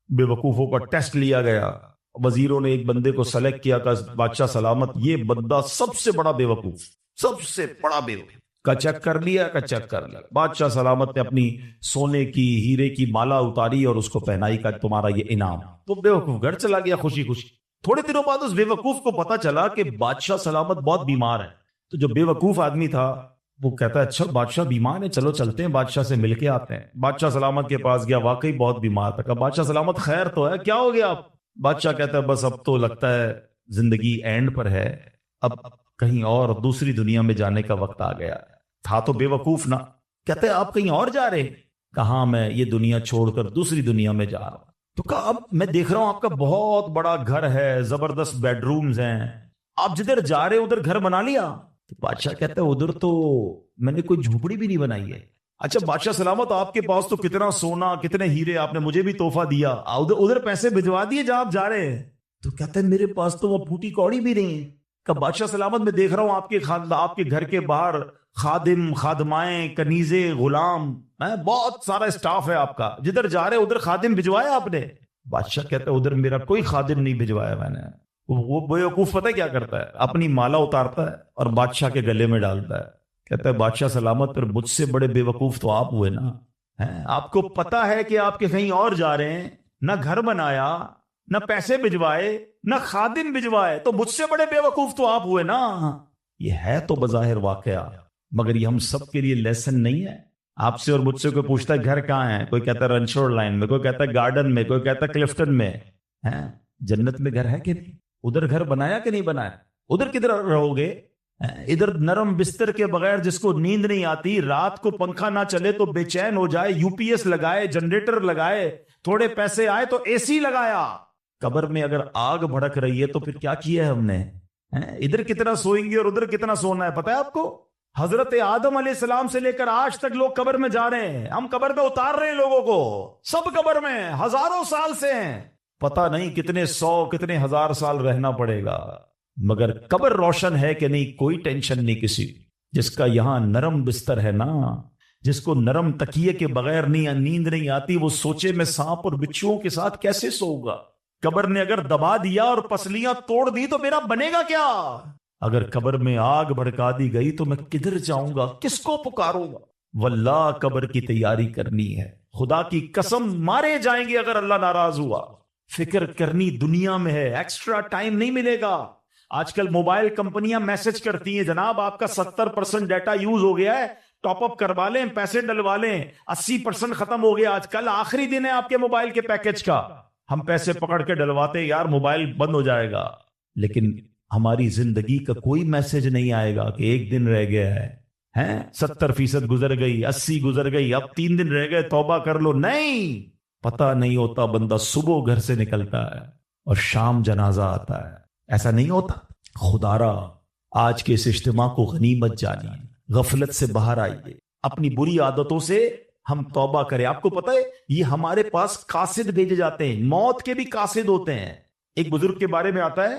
بے وقوفوں کا ٹیسٹ لیا گیا، وزیروں نے ایک بندے کو سلیکٹ کیا کہ بادشاہ سلامت یہ بندہ سب سے بڑا بے وقوف، سب سے بڑا بے وقوف کا چیک کر لیا، کا چیک کر لیا. بادشاہ سلامت نے اپنی سونے کی ہیرے کی مالا اتاری اور اس کو پہنائی کا تمہارا یہ انعام. تو بے وقوف گھر چلا گیا خوشی خوشی. تھوڑے دنوں بعد اس بے وقوف کو پتا چلا کہ بادشاہ سلامت بہت بیمار ہے. تو جو بے وقوف آدمی تھا وہ کہتا ہے اچھا بادشاہ بیمار ہے، چلو چلتے ہیں بادشاہ سے مل کے آتے ہیں. بادشاہ سلامت کے پاس گیا، واقعی بہت بیمار تھا. کہا بادشاہ سلامت خیر تو ہے، کیا ہو گیا آپ؟ بادشاہ کہتا ہے بس اب تو لگتا ہے زندگی اینڈ پر ہے، اب کہیں اور دوسری دنیا میں جانے کا وقت آ گیا. تھا تو بے وقوف نا. کہتے ہیں آپ کہیں اور جا رہے ہیں؟ کہاں میں یہ دنیا چھوڑ کر دوسری دنیا میں جا رہا ہوں. تو کہا اب میں دیکھ رہا ہوں آپ کا بہت بڑا گھر ہے، زبردست بیڈ رومز ہیں، آپ جدھر جا رہے ہیں ادھر گھر بنا لیا؟ تو بادشاہ کہتا ہے ادھر تو میں نے کوئی جھوپڑی بھی نہیں بنائی ہے. اچھا بادشاہ سلامت آپ کے پاس تو کتنا سونا کتنے ہیرے آپ نے مجھے بھی تحفہ دیا، ادھر پیسے بھجوا دیے جہاں آپ جا رہے ہیں. تو کہتا ہے میرے پاس تو وہ پھوٹی کوڑی بھی نہیں ہے. کہ بادشاہ سلامت میں دیکھ رہا ہوں آپ کے گھر کے باہر خادم خادمائیں کنیزے غلام بہت سارا اسٹاف ہے آپ کا، جدھر جا رہے ادھر خادم بھجوایا آپ نے؟ بادشاہ کہتا ہے ادھر میرا کوئی خادم نہیں بھجوایا میں نے. وہ بیوقوف پتہ کیا کرتا ہے، اپنی مالا اتارتا ہے اور بادشاہ کے گلے میں ڈالتا ہے. کہتا ہے بادشاہ سلامت پھر مجھ سے بڑے بے وقوف تو آپ ہوئے نا. آپ کو پتا ہے کہ آپ کے کہیں اور جا رہے ہیں، نہ گھر بنایا، نہ پیسے بھجوائے، نہ خادم بھجوائے، تو مجھ سے بڑے بے وقوف تو آپ ہوئے نا. یہ ہے تو بظاہر واقعہ، مگر یہ ہم سب کے لیے لیسن نہیں ہے. آپ سے اور مجھ سے کوئی پوچھتا ہے گھر کہاں ہے، کوئی کہتا ہے رنچوڑ لائن میں، کوئی کہتا ہے گارڈن میں، کوئی کہتا ہے کلفٹن میں. جنت میں گھر ہے کہ نہیں؟ ادھر گھر بنایا کہ نہیں بنایا؟ ادھر کدھر رہو گے؟ ادھر نرم بستر کے بغیر جس کو نیند نہیں آتی، رات کو پنکھا نہ چلے تو بے چین ہو جائے، یو پی ایس لگائے، جنریٹر لگائے، تھوڑے پیسے آئے تو اے سی لگایا. قبر میں اگر آگ بھڑک رہی ہے تو پھر کیا کیا ہے ہم نے؟ ادھر کتنا سوئیں گے اور ادھر کتنا سونا ہے پتہ ہے آپ کو؟ حضرت آدم علیہ السلام سے لے کر آج تک لوگ قبر میں جا رہے ہیں، ہم قبر میں اتار رہے ہیں لوگوں کو، سب قبر میں ہزاروں سال سے ہیں. پتہ نہیں کتنے سو کتنے ہزار سال رہنا پڑے گا، مگر قبر روشن ہے کہ نہیں کوئی ٹینشن نہیں کسی. جس کا یہاں نرم بستر ہے نا، جس کو نرم تکیے کے بغیر نیند نہیں آتی، وہ سوچے میں سانپ اور بچھوؤں کے ساتھ کیسے سوؤں گا. قبر نے اگر دبا دیا اور پسلیاں توڑ دی تو میرا بنے گا کیا؟ اگر قبر میں آگ بھڑکا دی گئی تو میں کدھر جاؤں گا، کس کو پکاروں گا؟ واللہ قبر کی تیاری کرنی ہے، خدا کی قسم مارے جائیں گے اگر اللہ ناراض ہوا. فکر کرنی دنیا میں ہے، ایکسٹرا ٹائم نہیں ملے گا. آج کل موبائل کمپنیاں میسج کرتی ہیں جناب آپ کا 70% ڈیٹا یوز ہو گیا ہے، ٹاپ اپ کروا لیں، پیسے ڈلوا لیں، 80% ختم ہو گیا، آج کل آخری دن ہے آپ کے موبائل کے پیکج کا. ہم پیسے پکڑ کے ڈلواتے یار موبائل بند ہو جائے گا، لیکن ہماری زندگی کا کوئی میسج نہیں آئے گا کہ ایک دن رہ گیا ہے، 70% گزر گئی، 80 گزر گئی، اب 3 دن رہ گئے، توبہ کر لو. نہیں، پتہ نہیں ہوتا بندہ صبح گھر سے نکلتا ہے اور شام جنازہ آتا ہے. ایسا نہیں ہوتا. خدارا آج کے اس اجتماع کو غنیمت جانیے، غفلت سے باہر آئیے، اپنی بری عادتوں سے ہم توبہ کریں. آپ کو پتہ ہے یہ ہمارے پاس قاصد بھیجے جاتے ہیں، موت کے بھی قاصد ہوتے ہیں. ایک بزرگ کے بارے میں آتا ہے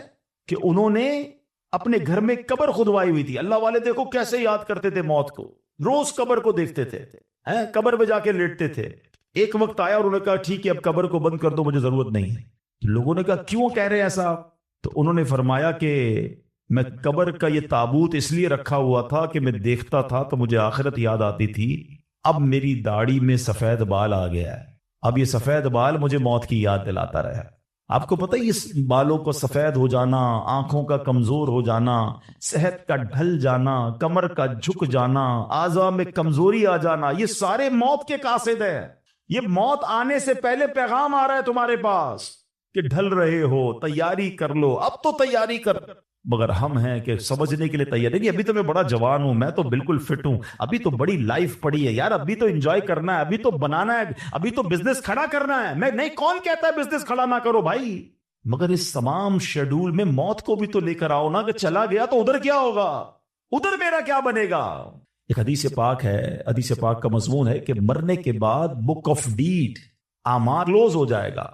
کہ انہوں نے اپنے گھر میں قبر کھدوائی ہوئی تھی. اللہ والے دیکھو کیسے یاد کرتے تھے موت کو، روز قبر کو دیکھتے تھے، قبر میں جا کے لیٹتے تھے. ایک وقت آیا اور انہوں نے کہا ٹھیک ہے اب قبر کو بند کر دو، مجھے ضرورت نہیں ہے. لوگوں نے کہا کیوں کہہ رہے ایسا؟ تو انہوں نے فرمایا کہ میں قبر کا یہ تابوت اس لیے رکھا ہوا تھا کہ میں دیکھتا تھا تو مجھے آخرت یاد آتی تھی. اب میری داڑھی میں سفید بال آ گیا ہے، اب یہ سفید بال مجھے موت کی یاد دلاتا رہا. آپ کو پتہ ہے اس بالوں کو سفید ہو جانا، آنکھوں کا کمزور ہو جانا، صحت کا ڈھل جانا، کمر کا جھک جانا، اعضاء میں کمزوری آ جانا، یہ سارے موت کے قاصد ہیں. یہ موت آنے سے پہلے پیغام آ رہا ہے تمہارے پاس کہ ڈھل رہے ہو، تیاری کر لو، اب تو تیاری کر. مگر ہم ہیں کہ سمجھنے کے لیے تیار نہیں. ابھی تو میں بڑا جوان ہوں، میں تو بالکل فٹ ہوں، ابھی تو بڑی لائف پڑی ہے یار، ابھی تو انجوائے کرنا ہے، ابھی تو بنانا ہے، ابھی تو بزنس کھڑا کرنا ہے. میں نہیں، کون کہتا ہے بزنس کھڑا نہ کرو بھائی، مگر اس تمام شیڈول میں موت کو بھی تو لے کر آؤ نا، کہ چلا گیا تو ادھر کیا ہوگا، ادھر میرا کیا بنے گا. ایک حدیث پاک ہے، حدیث پاک کا مضمون ہے کہ مرنے کے بعد بک آف ڈیڈ اعمال کلوز ہو جائے گا.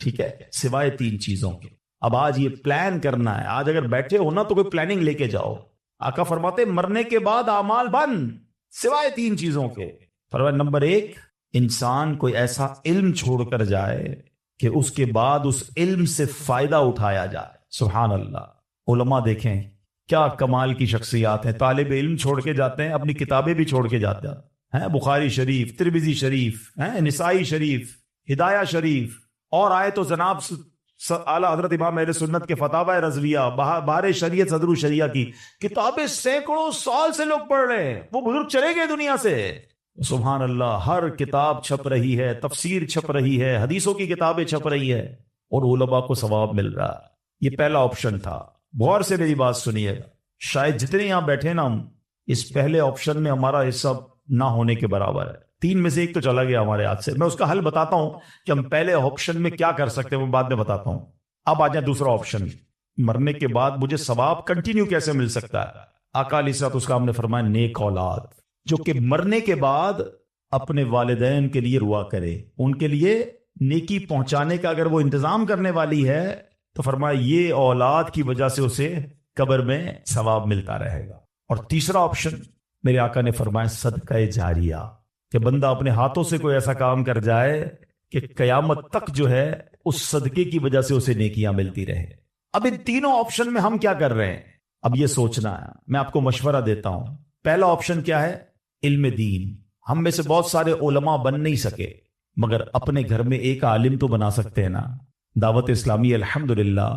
ٹھیک ہے، سوائے 3 چیزوں کے۔ اب آج یہ پلان کرنا ہے، آج اگر بیٹھے ہو نا تو کوئی پلاننگ لے کے جاؤ۔ آقا فرماتے مرنے کے بعد اعمال بند سوائے 3 چیزوں کے۔ فرمایا نمبر 1، انسان کوئی ایسا علم چھوڑ کر جائے کہ اس کے بعد اس علم سے فائدہ اٹھایا جائے۔ سبحان اللہ، علماء دیکھیں کیا کمال کی شخصیات ہیں، طالب علم چھوڑ کے جاتے ہیں، اپنی کتابیں بھی چھوڑ کے جاتے ہیں، بخاری شریف، ترمذی شریف، نسائی شریف، ہدایہ شریف، اور آئے تو جناب اعلیٰ حضرت امام اہل سنت کے فتاوی رضویہ، بہار شریعت، صدر الشریعہ کی کتابیں سینکڑوں سال سے لوگ پڑھ رہے ہیں، وہ بزرگ چلے گئے دنیا سے۔ سبحان اللہ، ہر کتاب چھپ رہی ہے، تفسیر چھپ رہی ہے، حدیثوں کی کتابیں چھپ رہی ہے، اور علماء کو ثواب مل رہا ہے۔ یہ پہلا آپشن تھا۔ غور سے میری بات سنیے گا، شاید جتنے یہاں بیٹھے نا ہم اس پہلے آپشن میں ہمارا حصہ نہ ہونے کے برابر ہے۔ 3 میں سے 1 تو چلا گیا ہمارے ہاتھ سے۔ میں اس کا حل بتاتا ہوں کہ ہم پہلے آپشن میں کیا کر سکتے ہیں، وہ بعد میں بتاتا ہوں۔ اب آ جائیں دوسرا آپشن، مرنے کے بعد مجھے ثواب کنٹینیو کیسے مل سکتا ہے۔ آقا علیہ الصلوۃ والسلام نے فرمایا نیک اولاد جو کہ مرنے کے بعد اپنے والدین کے لیے دعا کرے، ان کے لیے نیکی پہنچانے کا اگر وہ انتظام کرنے والی ہے تو فرمایا یہ اولاد کی وجہ سے اسے قبر میں ثواب ملتا رہے گا۔ اور تیسرا آپشن میرے آقا نے فرمایا صدقہ جاریہ، کہ بندہ اپنے ہاتھوں سے کوئی ایسا کام کر جائے کہ قیامت تک جو ہے اس صدقے کی وجہ سے اسے نیکیاں ملتی رہے۔ اب ان تینوں آپشن میں ہم کیا کر رہے ہیں، اب یہ سوچنا ہے۔ میں آپ کو مشورہ دیتا ہوں، پہلا آپشن کیا ہے، علم دین۔ ہم میں سے بہت سارے علماء بن نہیں سکے، مگر اپنے گھر میں ایک عالم تو بنا سکتے ہیں نا۔ دعوت اسلامی الحمدللہ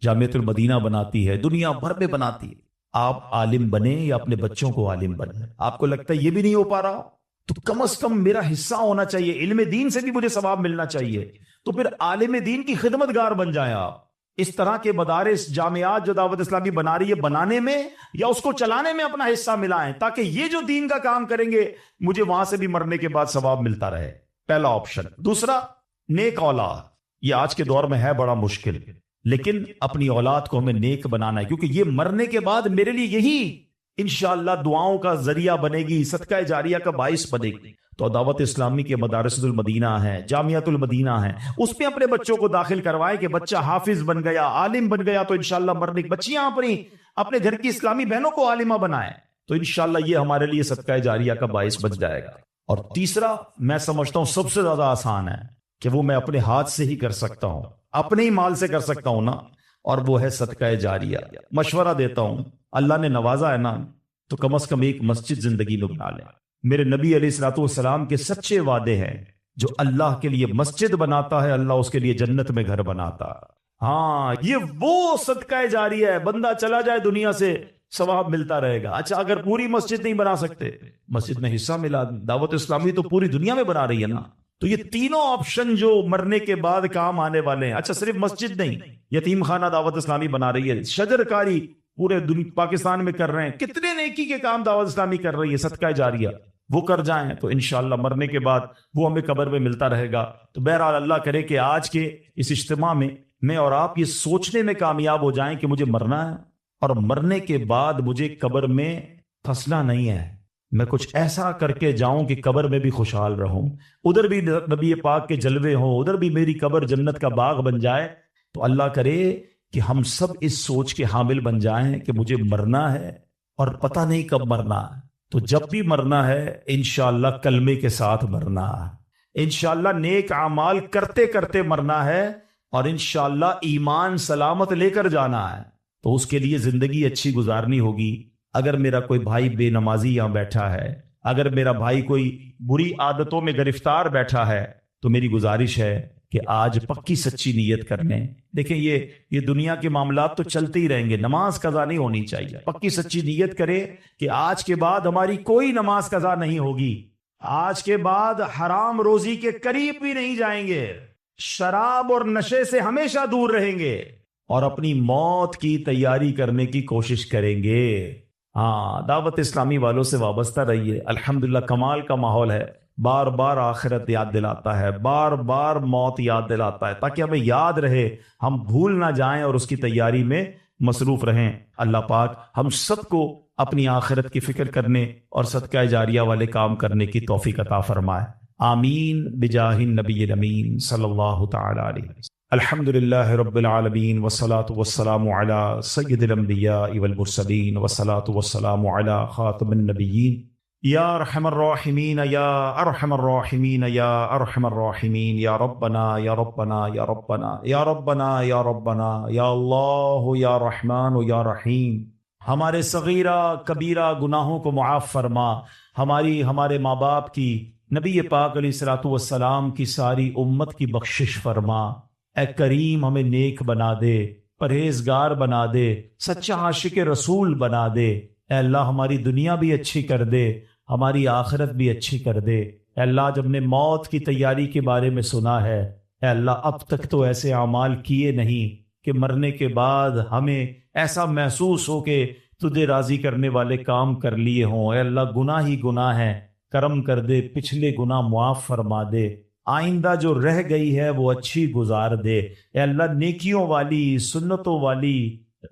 جامعۃ المدینہ بناتی ہے، دنیا بھر میں بناتی ہے۔ آپ عالم بنے یا اپنے بچوں کو عالم بنے، آپ کو لگتا ہے یہ بھی نہیں ہو پا رہا تو کم از کم میرا حصہ ہونا چاہیے، علم دین سے بھی مجھے ثواب ملنا چاہیے، تو پھر عالم دین کی خدمت گار بن جائیں آپ۔ اس طرح کے مدارس، جامعات جو دعوت اسلامی بنا رہی ہے، بنانے میں یا اس کو چلانے میں اپنا حصہ ملائیں، تاکہ یہ جو دین کا کام کریں گے مجھے وہاں سے بھی مرنے کے بعد ثواب ملتا رہے۔ پہلا آپشن۔ دوسرا، نیک اولاد۔ یہ آج کے دور میں ہے بڑا مشکل، لیکن اپنی اولاد کو ہمیں نیک بنانا ہے، کیونکہ یہ مرنے کے بعد میرے لیے یہی انشاءاللہ دعاؤں کا ذریعہ بنے گی، صدقہ جاریہ کا باعث بنے گی۔ تو دعوت اسلامی کے مدارس المدینہ ہیں، جامعۃ المدینہ ہیں، اس میں اپنے بچوں کو داخل کروائیں کہ بچہ حافظ بن گیا، عالم بن گیا تو انشاءاللہ مرنے، بچیاں اپنے گھر کی اسلامی بہنوں کو عالمہ بنائیں، تو انشاءاللہ یہ ہمارے لیے صدقہ جاریہ کا باعث بن جائے گا۔ اور تیسرا میں سمجھتا ہوں سب سے زیادہ آسان ہے کہ وہ میں اپنے ہاتھ سے ہی کر سکتا ہوں، اپنے ہی مال سے کر سکتا ہوں نا، اور وہ ہے صدقہ جاریہ۔ مشورہ دیتا ہوں، اللہ نے نوازا ہے نا تو کم از کم ایک مسجد زندگی میں بنا لیں۔ میرے نبی علیہ الصلوۃ والسلام کے سچے وعدے ہیں، جو اللہ کے لیے مسجد بناتا ہے اللہ اس کے لیے جنت میں گھر بناتا ہے۔ ہاں، یہ وہ صدقہ جاریہ ہے، بندہ چلا جائے دنیا سے ثواب ملتا رہے گا۔ اچھا، اگر پوری مسجد نہیں بنا سکتے، مسجد میں حصہ ملا، دعوت اسلامی تو پوری دنیا میں بنا رہی ہے نا۔ تو یہ تینوں آپشن جو مرنے کے بعد کام آنے والے ہیں، اچھا صرف مسجد نہیں، یتیم خانہ دعوت اسلامی بنا رہی ہے، شجر کاری پورے پاکستان میں کر رہے ہیں، کتنے نیکی کے کام دعوت اسلامی کر رہی ہے، صدقہ جاریہ وہ کر جائیں تو انشاءاللہ مرنے کے بعد وہ ہمیں قبر میں ملتا رہے گا۔ تو بہرحال اللہ کرے کہ آج کے اس اجتماع میں اور آپ یہ سوچنے میں کامیاب ہو جائیں کہ مجھے مرنا ہے، اور مرنے کے بعد مجھے قبر میں پھنسنا نہیں ہے، میں کچھ ایسا کر کے جاؤں کہ قبر میں بھی خوشحال رہوں، ادھر بھی نبی پاک کے جلوے ہوں، ادھر بھی میری قبر جنت کا باغ بن جائے۔ تو اللہ کرے کہ ہم سب اس سوچ کے حامل بن جائیں کہ مجھے مرنا ہے اور پتہ نہیں کب مرنا ہے، تو جب بھی مرنا ہے انشاءاللہ کلمے کے ساتھ مرنا ہے، انشاءاللہ نیک اعمال کرتے کرتے مرنا ہے، اور انشاءاللہ ایمان سلامت لے کر جانا ہے۔ تو اس کے لیے زندگی اچھی گزارنی ہوگی۔ اگر میرا کوئی بھائی بے نمازی یہاں بیٹھا ہے، اگر میرا بھائی کوئی بری عادتوں میں گرفتار بیٹھا ہے، تو میری گزارش ہے کہ آج پکی سچی نیت کر لیں۔ دیکھیں یہ دنیا کے معاملات تو چلتے ہی رہیں گے، نماز قضا نہیں ہونی چاہیے۔ پکی سچی نیت کرے کہ آج کے بعد ہماری کوئی نماز قضا نہیں ہوگی، آج کے بعد حرام روزی کے قریب بھی نہیں جائیں گے، شراب اور نشے سے ہمیشہ دور رہیں گے، اور اپنی موت کی تیاری کرنے کی کوشش کریں گے۔ ہاں، دعوت اسلامی والوں سے وابستہ رہیے، الحمدللہ کمال کا ماحول ہے، بار بار آخرت یاد دلاتا ہے، بار بار موت یاد دلاتا ہے، تاکہ ہمیں یاد رہے، ہم بھول نہ جائیں اور اس کی تیاری میں مصروف رہیں۔ اللہ پاک ہم سب کو اپنی آخرت کی فکر کرنے اور صدقہ جاریہ والے کام کرنے کی توفیق عطا فرمائے، آمین بجاہ النبی الامین صلی اللہ تعالی علیہ وسلم۔ الحمدللہ رب العالمین والصلاة والسلام علی سید الانبیاء والمرسلین والصلاة والسلام علی خاتم النبیین یا ارحم الراحمین یا ارحم الراحمین یا ارحم الراحمین یا ربنا یا ربنا یا ربنا یا ربنا یا ربنا یا اللہ یا رحمان یا رحیم، ہمارے صغیرہ کبیرہ گناہوں کو معاف فرما، ہمارے ماں باپ کی، نبی پاک علیہ الصلوۃ والسلام کی ساری امت کی بخشش فرما۔ اے کریم ہمیں نیک بنا دے، پرہیزگار بنا دے، سچا عاشق رسول بنا دے۔ اے اللہ ہماری دنیا بھی اچھی کر دے، ہماری آخرت بھی اچھی کر دے۔ اے اللہ جب نے موت کی تیاری کے بارے میں سنا ہے، اے اللہ اب تک تو ایسے اعمال کیے نہیں کہ مرنے کے بعد ہمیں ایسا محسوس ہو کہ تجھے راضی کرنے والے کام کر لیے ہوں۔ اے اللہ گناہ ہی گناہ ہے، کرم کر دے، پچھلے گناہ معاف فرما دے، آئندہ جو رہ گئی ہے وہ اچھی گزار دے۔ اے اللہ نیکیوں والی، سنتوں والی،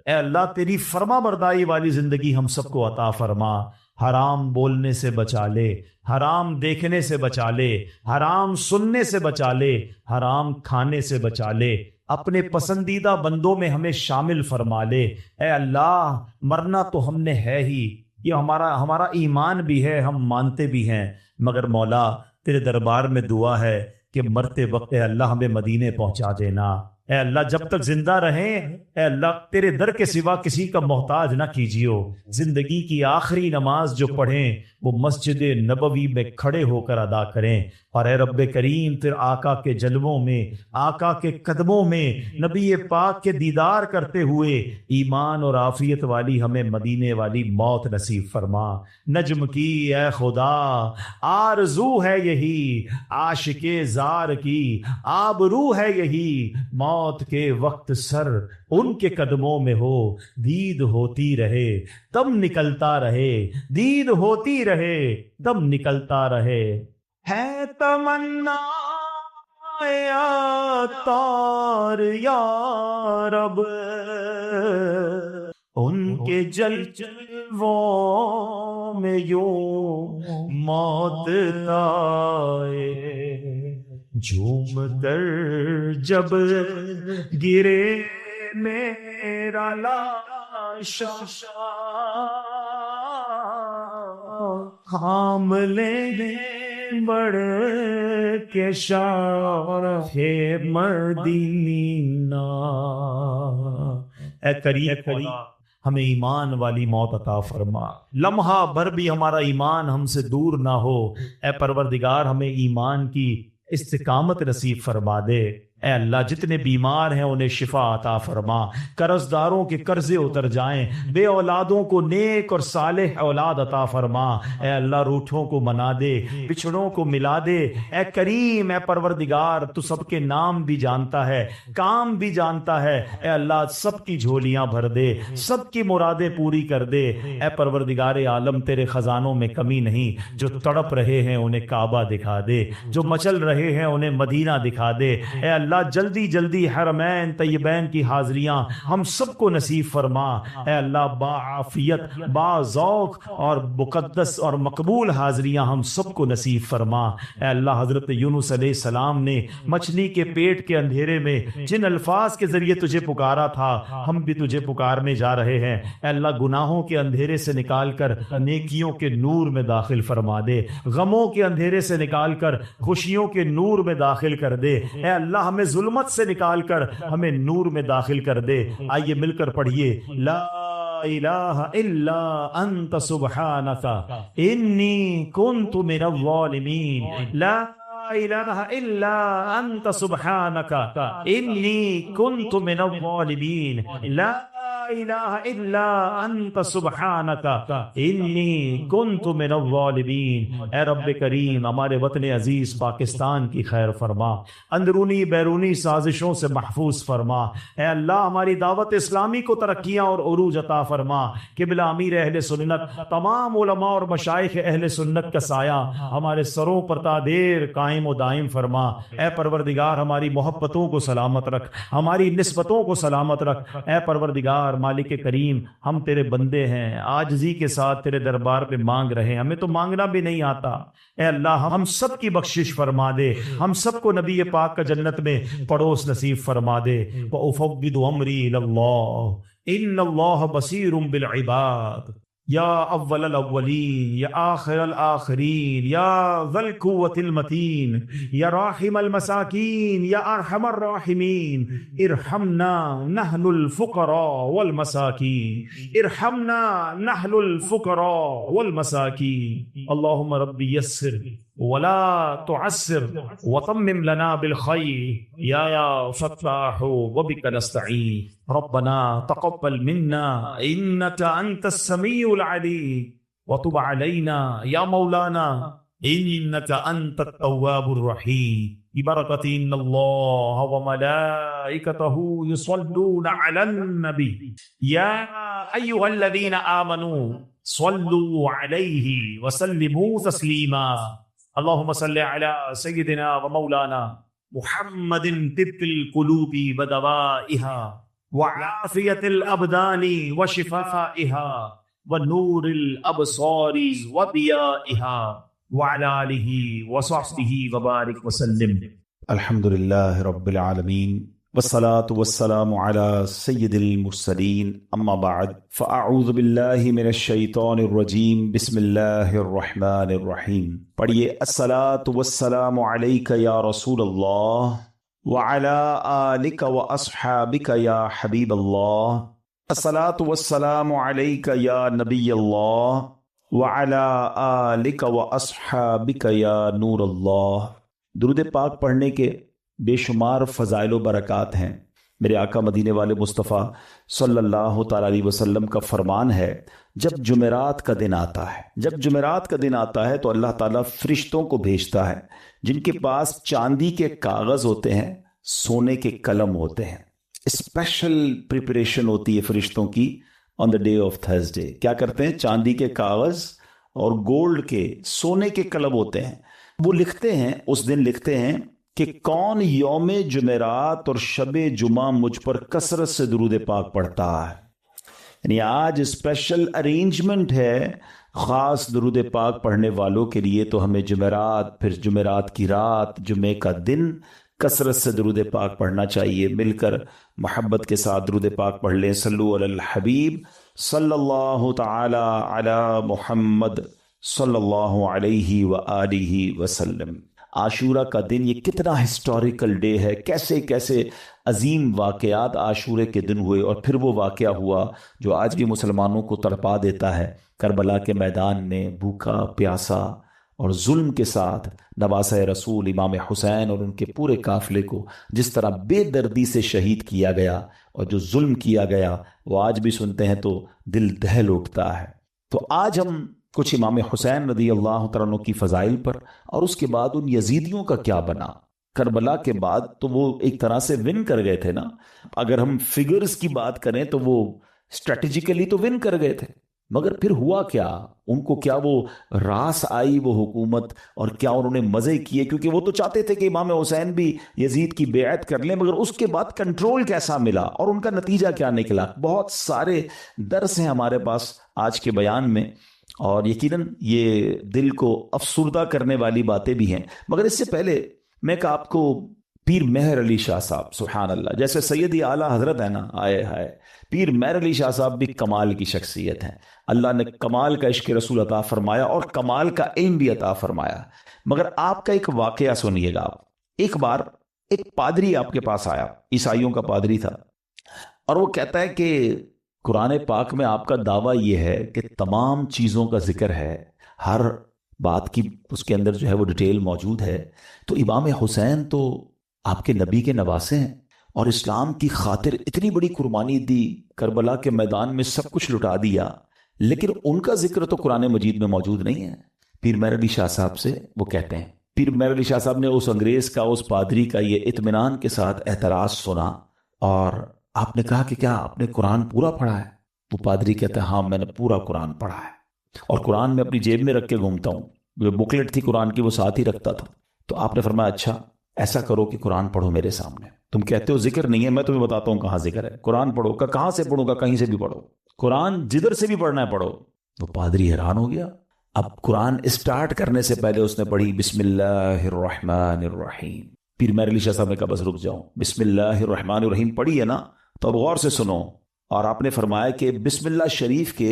اے اللہ تیری فرما برداری والی زندگی ہم سب کو عطا فرما۔ حرام بولنے سے بچا لے، حرام دیکھنے سے بچا لے، حرام سننے سے بچا لے، حرام کھانے سے بچا لے، اپنے پسندیدہ بندوں میں ہمیں شامل فرما لے۔ اے اللہ مرنا تو ہم نے ہے ہی، یہ ہمارا ایمان بھی ہے، ہم مانتے بھی ہیں، مگر مولا تیرے دربار میں دعا ہے کہ مرتے وقت اے اللہ ہمیں مدینے پہنچا دینا۔ اے اللہ جب تک زندہ رہیں اے اللہ تیرے در کے سوا کسی کا محتاج نہ کیجیو۔ زندگی کی آخری نماز جو پڑھیں وہ مسجد نبوی میں کھڑے ہو کر ادا کریں، اور اے رب کریم پھر آقا کے جلووں میں، آقا کے قدموں میں نبی پاک کے دیدار کرتے ہوئے ایمان اور عافیت والی ہمیں مدینے والی موت نصیب فرما۔ نجم کی اے خدا آرزو ہے یہی، عاشق زار کی آبرو ہے یہی، موت کے وقت سر ان کے قدموں میں ہو، دید ہوتی رہے تب نکلتا رہے، دید ہوتی رہے تب نکلتا رہے۔ ہے تمنا یا تار یا رب ان کے جلووں میں یوں موت آئے، جھوم کر جب گرے میرا لاشا خام لے بڑھ کے شار ہے مدینہ۔ اے کریم ہمیں ایمان والی موت عطا فرما، لمحہ بھر بھی ہمارا ایمان ہم سے دور نہ ہو۔ اے پروردگار ہمیں ایمان کی استقامت نصیب فرما دے۔ اے اللہ جتنے بیمار ہیں انہیں شفا عطا فرما، قرض داروں کے قرضے اتر جائیں، بے اولادوں کو نیک اور صالح اولاد عطا فرما۔ اے اللہ روٹھوں کو منا دے، بچھڑوں کو ملا دے۔ اے کریم اے پروردگار تو سب کے نام بھی جانتا ہے، کام بھی جانتا ہے۔ اے اللہ سب کی جھولیاں بھر دے، سب کی مرادیں پوری کر دے۔ اے پروردگار عالم تیرے خزانوں میں کمی نہیں، جو تڑپ رہے ہیں انہیں کعبہ دکھا دے، جو مچل رہے ہیں انہیں مدینہ دکھا دے۔ اے اللہ جلدی جلدی حرمین طیبین کی حاضریاں ہم سب کو نصیب فرما۔ اے اللہ با عافیت، با ذوق اور مقدس اور مقبول حاضریاں ہم سب کو نصیب فرما۔ اے اللہ حضرت یونس علیہ السلام نے مچھلی کے پیٹ کے اندھیرے میں جن الفاظ کے ذریعے تجھے پکارا تھا ہم بھی تجھے پکارنے جا رہے ہیں۔ اے اللہ گناہوں کے اندھیرے سے نکال کر نیکیوں کے نور میں داخل فرما دے، غموں کے اندھیرے سے نکال کر خوشیوں کے نور میں داخل کر دے۔ اے اللہ ہمیں ظلمت سے نکال کر ہمیں نور میں داخل کر دے۔ آئیے مل کر پڑھیے لا الہ الا انت سبحانک انی کنت من الظالمین، لا الہ الا انت سبحانک انی کنت من الظالمین، لا الہ الا انت سبحانک انی کنت من الظالمین۔ اے رب کریم ہمارے وطن عزیز پاکستان کی خیر فرما، اندرونی بیرونی سازشوں سے محفوظ فرما۔ اے اللہ ہماری دعوت اسلامی کو ترقیاں اور عروج عطا فرما۔ قبلہ امیر اہل سنت، تمام علماء اور مشائخ اہل سنت کا سایہ ہمارے سروں پر تا دیر قائم و دائم فرما۔ اے پروردگار ہماری محبتوں کو سلامت رکھ، ہماری نسبتوں کو سلامت رکھ۔ اے پروردگار مالک کریم ہم تیرے بندے ہیں، عاجزی کے ساتھ تیرے دربار پہ مانگ رہے ہیں، ہمیں تو مانگنا بھی نہیں آتا، اے اللہ ہم سب کی بخشش فرما دے، ہم سب کو نبی پاک کا جنت میں پڑوس نصیب فرما دے۔ وَأُفَوِّضُ أَمْرِي إِلَى اللَّهِ إِنَّ اللَّهَ بَصِيرٌ بِالْعِبَادِ یا اول الاولین یا آخر الآخرین یا ذی القوة المتین یا راحم المساکین یا ارحم الراحمین، ارحمنا نحن الفقراء والمساکین، ارحمنا نحن الفقراء والمساکین، اللہم ربی یسر ولا تعسر وتمم لنا بالخیر یا فتاح وبک نستعین، ربنا تقبل منا انك انت السميع العليم وتب علينا يا مولانا انك انت التواب الرحيم، ببركة ان الله وملائكته يصلون على النبي يا ايها الذين امنوا صلوا عليه وسلموا تسليما، اللهم صل على سيدنا ومولانا محمد طب القلوب ودوائها وعافية الأبدان وشفائها ونور الأبصار وضيائها وعلى آله وصحبه وبارك وسلم۔ الحمد لله رب العالمين والصلاة والسلام على سيد المرسلين، أما بعد فأعوذ بالله من الشيطان الرجيم، بسم الله الرحمن الرحيم۔ پڑھیے الصلاة والسلام عليك يا رسول الله وعلى آلك وأصحابك يا حبيب الله، الصلاة والسلام عليك يا نبي الله وعلى آلك وأصحابك يا نور الله۔ درود پاک پڑھنے کے بے شمار فضائل و برکات ہیں۔ میرے آقا مدینے والے مصطفیٰ صلی اللہ تعالیٰ علیہ وسلم کا فرمان ہے، جب جمعرات کا دن آتا ہے، جب جمعرات کا دن آتا ہے تو اللہ تعالیٰ فرشتوں کو بھیجتا ہے جن کے پاس چاندی کے کاغذ ہوتے ہیں، سونے کے قلم ہوتے ہیں۔ اسپیشل پریپریشن ہوتی ہے فرشتوں کی آن دا ڈے آف تھرسڈے۔ کیا کرتے ہیں؟ چاندی کے کاغذ اور گولڈ کے، سونے کے قلم ہوتے ہیں۔ وہ لکھتے ہیں، اس دن لکھتے ہیں کہ کون یوم جمعرات اور شب جمعہ مجھ پر کثرت سے درود پاک پڑھتا ہے۔ یعنی آج اسپیشل ارینجمنٹ ہے خاص درود پاک پڑھنے والوں کے لیے، تو ہمیں جمعرات، پھر جمعرات کی رات، جمعے کا دن کثرت سے درود پاک پڑھنا چاہیے۔ مل کر محبت کے ساتھ درود پاک پڑھ لیں۔ صلو علی الحبیب صلی اللہ تعالی علی محمد صلی اللہ علیہ وآلہ وسلم۔ عاشورہ کا دن یہ کتنا ہسٹوریکل ڈے ہے، کیسے کیسے عظیم واقعات عاشورے کے دن ہوئے، اور پھر وہ واقعہ ہوا جو آج بھی مسلمانوں کو تڑپا دیتا ہے۔ کربلا کے میدان میں بھوکا پیاسا اور ظلم کے ساتھ نواسہ رسول امام حسین اور ان کے پورے قافلے کو جس طرح بے دردی سے شہید کیا گیا، اور جو ظلم کیا گیا وہ آج بھی سنتے ہیں تو دل دہل اٹھتا ہے۔ تو آج ہم کچھ امام حسین رضی اللہ تعالیٰ عنہ کی فضائل پر، اور اس کے بعد ان یزیدیوں کا کیا بنا۔ کربلا کے بعد تو وہ ایک طرح سے ون کر گئے تھے نا، اگر ہم فگرز کی بات کریں تو وہ اسٹریٹجیکلی تو ون کر گئے تھے، مگر پھر ہوا کیا؟ ان کو کیا وہ راس آئی وہ حکومت، اور کیا انہوں نے مزے کیے؟ کیونکہ وہ تو چاہتے تھے کہ امام حسین بھی یزید کی بیعت کر لیں، مگر اس کے بعد کنٹرول کیسا ملا اور ان کا نتیجہ کیا نکلا؟ بہت سارے درس ہیں ہمارے پاس آج کے بیان میں، اور یقیناً یہ دل کو افسردہ کرنے والی باتیں بھی ہیں۔ مگر اس سے پہلے میں کہ آپ کو پیر مہر علی شاہ صاحب، سبحان اللہ، جیسے سیدی اعلیٰ حضرت ہے نا، آئے ہائے، پیر مہر علی شاہ صاحب بھی کمال کی شخصیت ہیں۔ اللہ نے کمال کا عشق رسول عطا فرمایا اور کمال کا علم بھی عطا فرمایا۔ مگر آپ کا ایک واقعہ سنیے گا آپ۔ ایک بار ایک پادری آپ کے پاس آیا، عیسائیوں کا پادری تھا، اور وہ کہتا ہے کہ قرآن پاک میں آپ کا دعویٰ یہ ہے کہ تمام چیزوں کا ذکر ہے، ہر بات کی اس کے اندر جو ہے وہ ڈیٹیل موجود ہے، تو امام حسین تو آپ کے نبی کے نواسے ہیں اور اسلام کی خاطر اتنی بڑی قربانی دی، کربلا کے میدان میں سب کچھ لٹا دیا، لیکن ان کا ذکر تو قرآن مجید میں موجود نہیں ہے۔ پیر مہر علی شاہ صاحب سے وہ کہتے ہیں، پیر مہر علی شاہ صاحب نے اس انگریز کا، اس پادری کا یہ اطمینان کے ساتھ اعتراض سنا، اور آپ نے کہا کہ کیا آپ نے قرآن پورا پڑھا ہے؟ وہ پادری کہتا ہے ہاں میں نے پورا قرآن پڑھا ہے، اور قرآن میں اپنی جیب میں رکھ کے گھومتا ہوں، جو بکلیٹ تھی قرآن کی وہ ساتھ ہی رکھتا تھا۔ تو آپ نے فرمایا اچھا ایسا کرو کہ قرآن پڑھو میرے سامنے. تم کہتے ہو ذکر نہیں ہے، میں تمہیں بتاتا ہوں کہاں ذکر ہے. قرآن پڑھو. کہاں سے پڑھوں گا؟ کہیں سے بھی پڑھو. قرآن جدھر سے بھی پڑھنا ہے پڑھو. وہ پادری حیران ہو گیا. اب قرآن اسٹارٹ کرنے سے پہلے اس نے پڑھی بسم اللہ الرحمن الرحیم. پیر مہر علی شاہ صاحب نے کہا بس رک جاؤ، بسم اللہ الرحمن الرحیم پڑھی ہے نا، تو اب غور سے سنو. اور آپ نے فرمایا کہ بسم اللہ شریف کے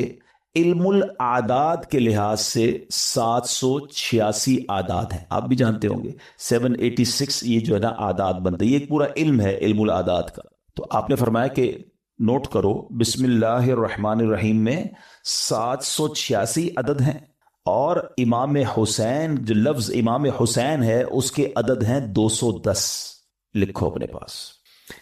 علم الاعداد کے لحاظ سے 786 اعداد ہیں. آپ بھی جانتے ہوں گے 786 یہ جو ہے نا اعداد بنتے ہیں، یہ ایک پورا علم ہے علم الاعداد کا. تو آپ نے فرمایا کہ نوٹ کرو بسم اللہ الرحمن الرحیم میں 786 عدد ہیں، اور امام حسین جو لفظ امام حسین ہے اس کے عدد ہیں 210. لکھو اپنے پاس.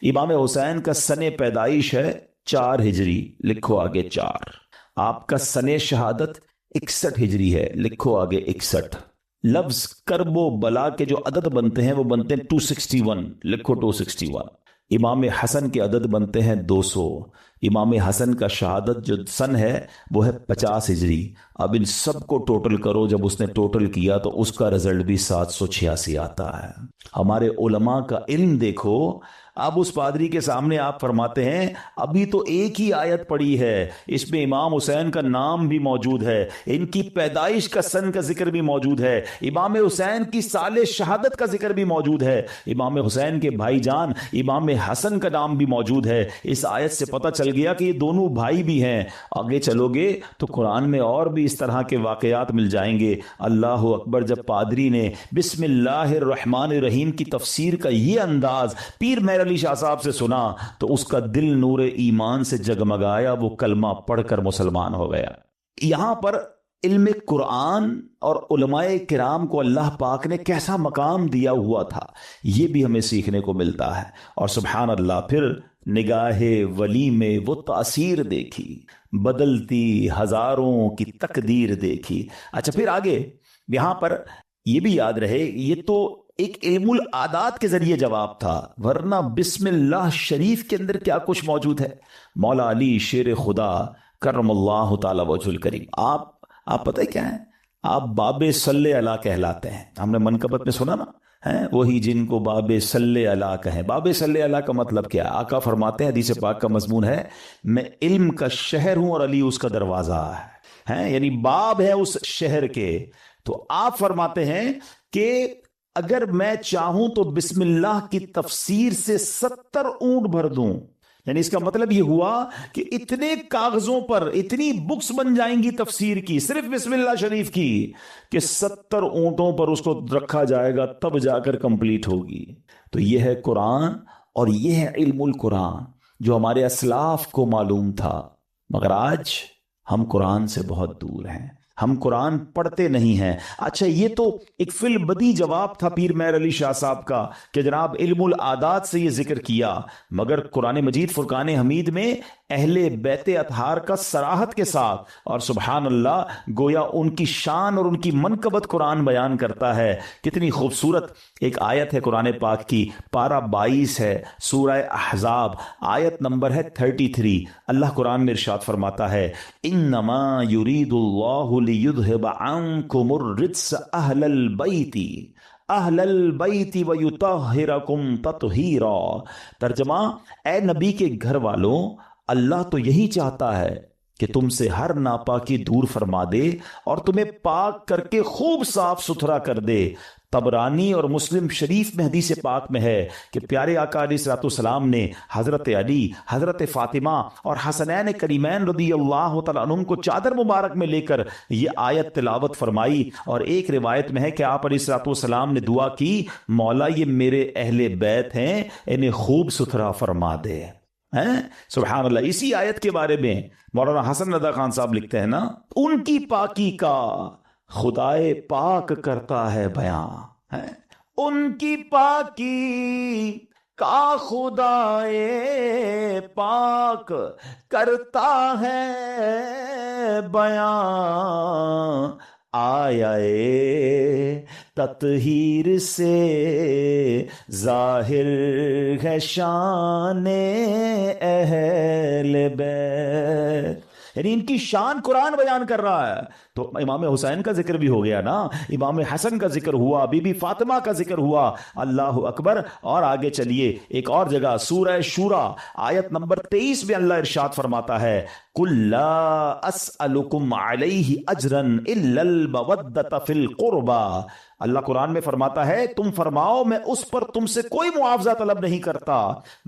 امام حسین کا سن پیدائش ہے 4 ہجری، لکھو آگے 4. آپ کا سن شہادت 61 ہجری ہے، لکھو آگے 61. لفظ کرب و بلا کے جو عدد بنتے ہیں وہ بنتے ہیں 261، لکھو 261. امام حسن کے عدد بنتے ہیں 200. امام حسن کا شہادت جو سن ہے وہ ہے 50 ہجری. اب ان سب کو ٹوٹل کرو، جب اس نے ٹوٹل کیا تو اس کا رزلٹ بھی 786 آتا ہے. ہمارے علماء کا علم دیکھو. اب اس پادری کے سامنے آپ فرماتے ہیں ابھی تو ایک ہی آیت پڑھی ہے، اس میں امام حسین کا نام بھی موجود ہے، ان کی پیدائش کا سن کا ذکر بھی موجود ہے، امام حسین کی سال شہادت کا ذکر بھی موجود ہے، امام حسین کے بھائی جان امام حسن کا نام بھی موجود ہے. اس آیت سے پتہ چل گیا کہ یہ دونوں بھائی بھی ہیں. آگے چلو گے تو قرآن میں اور بھی اس طرح کے واقعات مل جائیں گے. اللہ اکبر. جب پادری نے بسم اللہ الرحمن الرحیم کی تفسیر کا یہ انداز پیر مہر علی شاہ صاحب سے سنا تو اس کا دل نور ایمان سے جگمگایا، وہ کلمہ پڑھ کر مسلمان ہو گیا. یہاں پر علم قرآن اور علماء کرام کو اللہ پاک نے کیسا مقام دیا ہوا تھا یہ بھی ہمیں سیکھنے کو ملتا ہے. اور سبحان اللہ، پھر نگاہ ولی میں وہ تاثیر دیکھی، بدلتی ہزاروں کی تقدیر دیکھی. اچھا پھر آگے یہاں پر یہ بھی یاد رہے یہ تو ایک علم الاعداد کے ذریعے جواب تھا، ورنہ بسم اللہ شریف کے اندر کیا کچھ موجود ہے. مولا علی شیر خدا کرم اللہ تعالی وجہ الکریم، آپ پتہ کیا ہیں؟ آپ باب صلی اللہ کہلاتے ہیں. ہم نے منقبت میں سنا نا، ہیں وہی جن کو باب صلی اللہ کہیں. باب صلی اللہ کا مطلب کیا ہے؟ آقا فرماتے ہیں، حدیث پاک کا مضمون ہے، میں علم کا شہر ہوں اور علی اس کا دروازہ ہے. یعنی باب ہے اس شہر کے. تو آپ فرماتے ہیں کہ اگر میں چاہوں تو بسم اللہ کی تفسیر سے 70 اونٹ بھر دوں. یعنی اس کا مطلب یہ ہوا کہ اتنے کاغذوں پر اتنی بکس بن جائیں گی تفسیر کی، صرف بسم اللہ شریف کی، کہ 70 اونٹوں پر اس کو رکھا جائے گا تب جا کر کمپلیٹ ہوگی. تو یہ ہے قرآن اور یہ ہے علم القرآن جو ہمارے اسلاف کو معلوم تھا. مگر آج ہم قرآن سے بہت دور ہیں، ہم قرآن پڑھتے نہیں ہیں. اچھا یہ تو ایک فی البدی جواب تھا پیر مہر علی شاہ صاحب کا کہ جناب علم الاعداد سے یہ ذکر کیا، مگر قرآن مجید فرقان حمید میں اہل بیت اطہار کا صراحت کے ساتھ اور سبحان اللہ گویا ان کی شان اور ان کی منقبت قرآن بیان کرتا ہے. کتنی خوبصورت ایک آیت ہے قرآن پاک کی، پارہ 22 ہے، سورہ احزاب، آیت نمبر ہے 33. اللہ قرآن میں ارشاد فرماتا ہے انما یرید اللہ لیذھب عنکم الرجس اہل البیت ویطہرکم تطہیرا. ترجمہ، اے نبی کے گھر والوں، اللہ تو یہی چاہتا ہے کہ تم سے ہر ناپاکی دور فرما دے اور تمہیں پاک کر کے خوب صاف ستھرا کر دے. طبرانی اور مسلم شریف میں حدیث پاک میں ہے کہ پیارے آقا علیہ الصلوۃ والسلام نے حضرت علی، حضرت فاطمہ اور حسنین کریمین رضی اللہ تعالیٰ عنہم کو چادر مبارک میں لے کر یہ آیت تلاوت فرمائی. اور ایک روایت میں ہے کہ آپ علیہ الصلوۃ والسلام نے دعا کی، مولا یہ میرے اہل بیت ہیں، انہیں خوب ستھرا فرما دے. سبحان اللہ. اسی آیت کے بارے میں مولانا حسن رضا خان صاحب لکھتے ہیں نا، ان کی پاکی کا خدائے پاک کرتا ہے بیان. ان کی پاکی کا خدائے پاک کرتا ہے بیان. آیا تطہیر سے ظاہر ہے شان اہل بیت. یعنی ان کی شان قرآن بیان کر رہا ہے. تو امام حسین کا ذکر بھی ہو گیا نا, امام حسن کا ذکر ہوا, بی بی فاطمہ کا ذکر ہوا. اللہ اکبر. اور آگے چلیے ایک اور جگہ سورہ شورى آیت نمبر 23 میں اللہ ارشاد فرماتا ہے قُل لَا أَسْأَلُكُمْ عَلَيْهِ أَجْرًا إِلَّا الْمَوَدَّةَ فِي الْقُرْبَى. اللہ قرآن میں فرماتا ہے تم فرماؤ میں اس پر تم سے کوئی معاوضہ طلب نہیں کرتا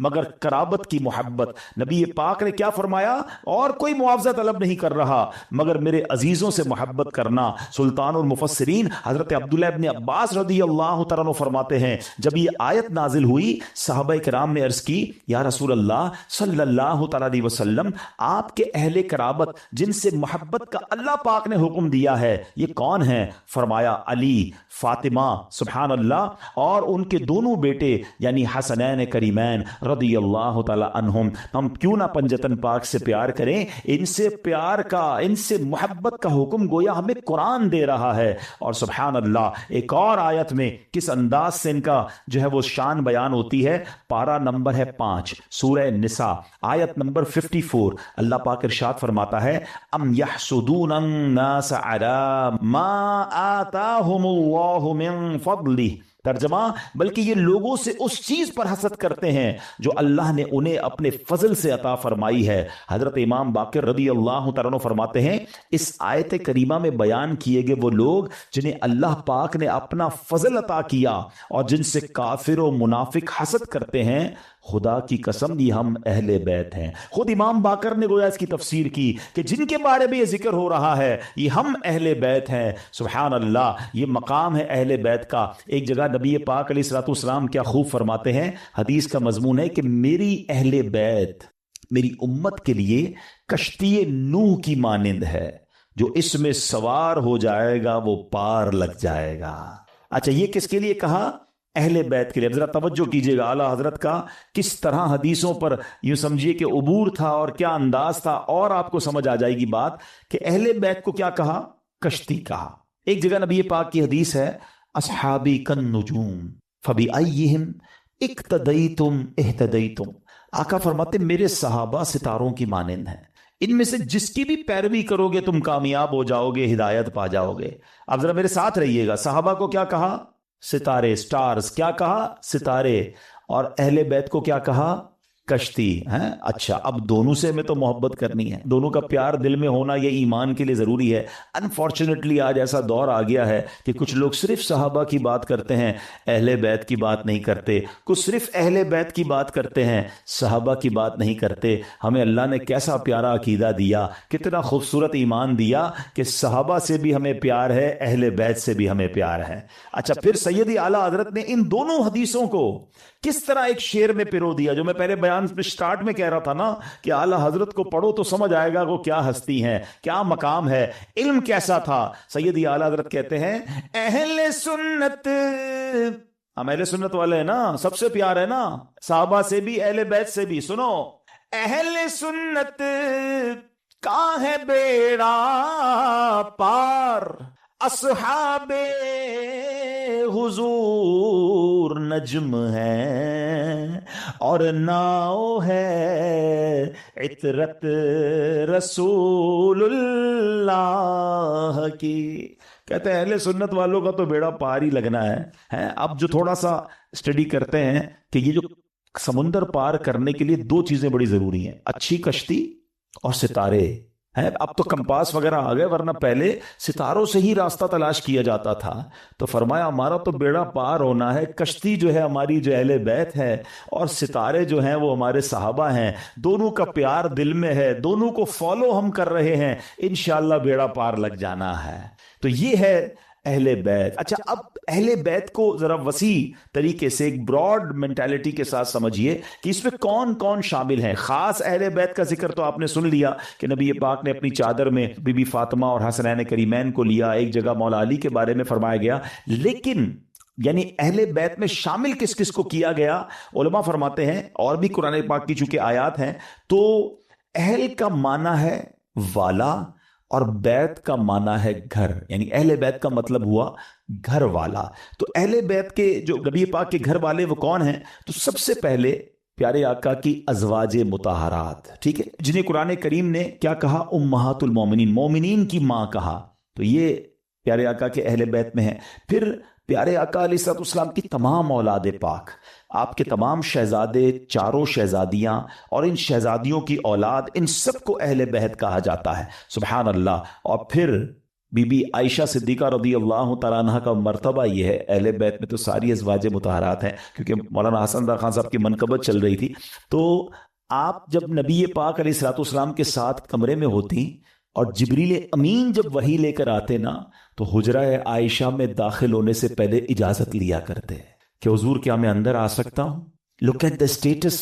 مگر قرابت کی محبت. نبی پاک نے کیا فرمایا؟ اور کوئی معاوضہ طلب نہیں کر رہا مگر میرے عزیزوں سے محبت کرنا. سلطان المفسرین حضرت عبداللہ ابن عباس رضی اللہ تعالیٰ عنہ فرماتے ہیں جب یہ آیت نازل ہوئی صحابہ کرام نے عرض کی یا رسول اللہ صلی اللہ تعالیٰ علیہ وسلم آپ کے اہل قرابت جن سے محبت کا اللہ پاک نے حکم دیا ہے یہ کون ہیں؟ فرمایا علی، فاطمہ سبحان اللہ اور ان کے دونوں بیٹے یعنی حسنین کریمین رضی اللہ تعالی عنہم. ہم کیوں نہ پنجتن پاک سے پیار کریں؟ ان سے پیار کا، ان سے محبت کا حکم گویا ہمیں قرآن دے رہا ہے. اور سبحان اللہ ایک اور آیت میں کس انداز سے ان کا جو ہے وہ شان بیان ہوتی ہے. پارہ نمبر ہے 5 سورہ نساء آیت نمبر 54. اللہ پاک ارشاد فرماتا ہے ام یحسدون الناس علی ما آتاہم اللہ من فضلہ. ترجمہ بلکہ یہ لوگوں سے اس چیز پر حسد کرتے ہیں جو اللہ نے انہیں اپنے فضل سے عطا فرمائی ہے. حضرت امام باقر رضی اللہ تعالیٰ عنہ فرماتے ہیں اس آیت کریمہ میں بیان کیے گئے وہ لوگ جنہیں اللہ پاک نے اپنا فضل عطا کیا اور جن سے کافر و منافق حسد کرتے ہیں، خدا کی قسم یہ ہم اہل بیت ہیں. خود امام باقر نے گویا اس کی تفسیر کی کہ جن کے بارے میں یہ ذکر ہو رہا ہے یہ ہم اہل بیت ہیں. سبحان اللہ یہ مقام ہے اہل بیت کا. ایک جگہ نبی پاک علیہ الصلوۃ والسلام کیا خوب فرماتے ہیں، حدیث کا مضمون ہے کہ میری اہل بیت میری امت کے لیے کشتی نوح کی مانند ہے، جو اس میں سوار ہو جائے گا وہ پار لگ جائے گا. اچھا یہ کس کے لیے کہا؟ اہل بیت کے لیے. ذرا توجہ کیجئے گا اعلیٰ حضرت کا کس طرح حدیثوں پر یوں سمجھیے کہ عبور تھا اور کیا انداز تھا، اور آپ کو سمجھ آ جائے گی بات کہ اہل بیت کو کیا کہا؟ کشتی کہا. ایک جگہ نبی پاک کی حدیث ہے اصحابی کالنجوم فبأیہم اقتدیتم اہتدیتم. آقا فرماتے میرے صحابہ ستاروں کی مانند ہیں، ان میں سے جس کی بھی پیروی کرو گے تم کامیاب ہو جاؤ گے، ہدایت پا جاؤ گے. اب ذرا میرے ساتھ رہیے گا. صحابہ کو کیا کہا؟ ستارے، سٹارز. کیا کہا؟ ستارے. اور اہل بیت کو کیا کہا؟ کشتی. ہیں اچھا اب دونوں سے ہمیں تو محبت کرنی ہے، دونوں کا پیار دل میں ہونا یہ ایمان کے لیے ضروری ہے. انفارچونیٹلی آج ایسا دور آ گیا ہے کہ کچھ لوگ صرف صحابہ کی بات کرتے ہیں، اہل بیت کی بات نہیں کرتے. کچھ صرف اہل بیت کی بات کرتے ہیں، صحابہ کی بات نہیں کرتے. ہمیں اللہ نے کیسا پیارا عقیدہ دیا، کتنا خوبصورت ایمان دیا کہ صحابہ سے بھی ہمیں پیار ہے، اہل بیت سے بھی ہمیں پیار ہے. اچھا پھر سیدی اعلیٰ حضرت نے ان دونوں حدیثوں کو کس طرح ایک شعر میں پرو دیا، جو میں پہلے بیان سٹارٹ میں کہہ رہا تھا نا کہ اعلیٰ حضرت کو پڑھو تو سمجھ آئے گا وہ کیا ہستی ہیں، کیا مقام ہے، علم کیسا تھا. سیدی اعلیٰ حضرت کہتے ہیں اہل سنت، ہم اہل سنت والے ہیں نا، سب سے پیار ہے نا، صحابہ سے بھی اہل بیت سے بھی. سنو اہل سنت کا ہے بیڑا پار، اصحاب حضور نجم ہے اور ناؤ ہے عطرت رسول اللہ کی. کہتے ہیں اہل سنت والوں کا تو بیڑا پار ہی لگنا ہے. اب جو تھوڑا سا اسٹڈی کرتے ہیں کہ یہ جو سمندر پار کرنے کے لیے دو چیزیں بڑی ضروری ہیں، اچھی کشتی اور ستارے ہیں. اب تو کمپاس وغیرہ آ گئے، ورنہ پہلے ستاروں سے ہی راستہ تلاش کیا جاتا تھا. تو فرمایا ہمارا تو بیڑا پار ہونا ہے، کشتی جو ہے ہماری جو اہل بیت ہے اور ستارے جو ہیں وہ ہمارے صحابہ ہیں. دونوں کا پیار دل میں ہے، دونوں کو فالو ہم کر رہے ہیں، انشاءاللہ بیڑا پار لگ جانا ہے. تو یہ ہے اہل بیت. اچھا اب اہل بیت کو ذرا وسیع طریقے سے ایک براڈ مینٹالٹی کے ساتھ سمجھیے کہ اس میں کون کون شامل ہیں. خاص اہل بیت کا ذکر تو آپ نے سن لیا کہ نبی پاک نے اپنی چادر میں بی بی فاطمہ اور حسنین کریمین کو لیا. ایک جگہ مولا علی کے بارے میں فرمایا گیا. لیکن یعنی اہل بیت میں شامل کس کس کو کیا گیا؟ علماء فرماتے ہیں، اور بھی قرآن پاک کی چونکہ آیات ہیں، تو اہل کا معنی ہے والا اور بیت کا معنی ہے گھر. یعنی اہل بیت کا مطلب ہوا گھر والا. تو اہل بیت کے جو نبی پاک کے گھر والے وہ کون ہیں؟ تو سب سے پہلے پیارے آقا کی ازواج مطہرات، ٹھیک ہے، جنہیں قرآن کریم نے کیا کہا؟ امہات المومنین، مومنین کی ماں کہا، تو یہ پیارے آقا کے اہل بیت میں ہے۔ پھر پیارے آقا علیہ الصلوۃ والسلام کی تمام اولاد پاک، آپ کے تمام شہزادے، چاروں شہزادیاں اور ان شہزادیوں کی اولاد، ان سب کو اہل بیت کہا جاتا ہے، سبحان اللہ۔ اور پھر بی بی عائشہ صدیقہ رضی اللہ تعالیٰ عنہ کا مرتبہ یہ ہے، اہل بیت میں تو ساری ازواج مطہرات ہیں، کیونکہ مولانا حسن رضا خان صاحب کی منقبت چل رہی تھی، تو آپ جب نبی پاک علیہ الصلوۃ والسلام کے ساتھ کمرے میں ہوتی اور جبریل امین جب وحی لے کر آتے نا، تو حجرہ عائشہ میں داخل ہونے سے پہلے اجازت لیا کرتے کہ حضور کیا میں اندر آ سکتا ہوں؟ Look at the status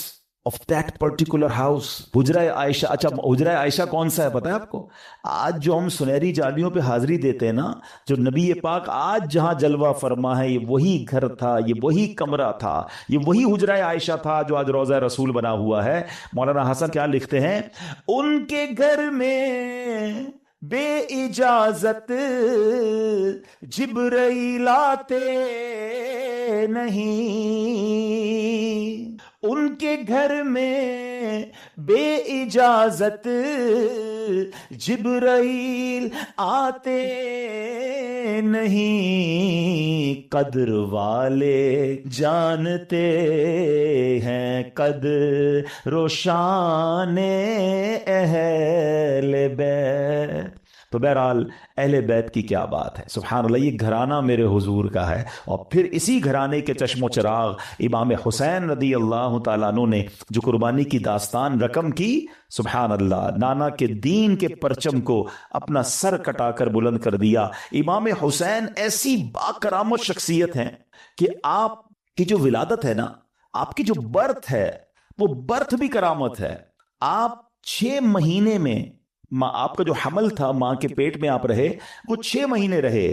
of that particular house, حجرہ عائشہ۔ اچھا، حجرہ عائشہ کون سا ہے پتہ ہے آپ کو؟ آج جو ہم سنہری جالیوں پہ حاضری دیتے ہیں نا، جو نبی پاک آج جہاں جلوہ فرما ہے، یہ وہی گھر تھا، یہ وہی کمرہ تھا، یہ وہی حجرہ عائشہ تھا جو آج روضہ رسول بنا ہوا ہے۔ مولانا حسن کیا لکھتے ہیں؟ ان کے گھر میں بے اجازت جبرائیل آتے نہیں، ان کے گھر میں بے اجازت جبرائیل آتے نہیں، قدر والے جانتے ہیں قدر و شان اہل بیت۔ تو بہرحال اہل بیت کی کیا بات ہے، سبحان اللہ، یہ گھرانہ میرے حضور کا ہے۔ اور پھر اسی گھرانے کے چشم و چراغ امام حسین رضی اللہ تعالیٰ عنہ نے جو قربانی کی داستان رقم کی، سبحان اللہ، نانا کے دین کے پرچم کو اپنا سر کٹا کر بلند کر دیا۔ امام حسین ایسی با کرامت شخصیت ہیں کہ آپ کی جو ولادت ہے نا، آپ کی جو برتھ ہے، وہ برتھ بھی کرامت ہے۔ آپ 6 مہینے میں، آپ کا جو حمل تھا، ماں کے پیٹ میں آپ رہے، وہ 6 مہینے رہے،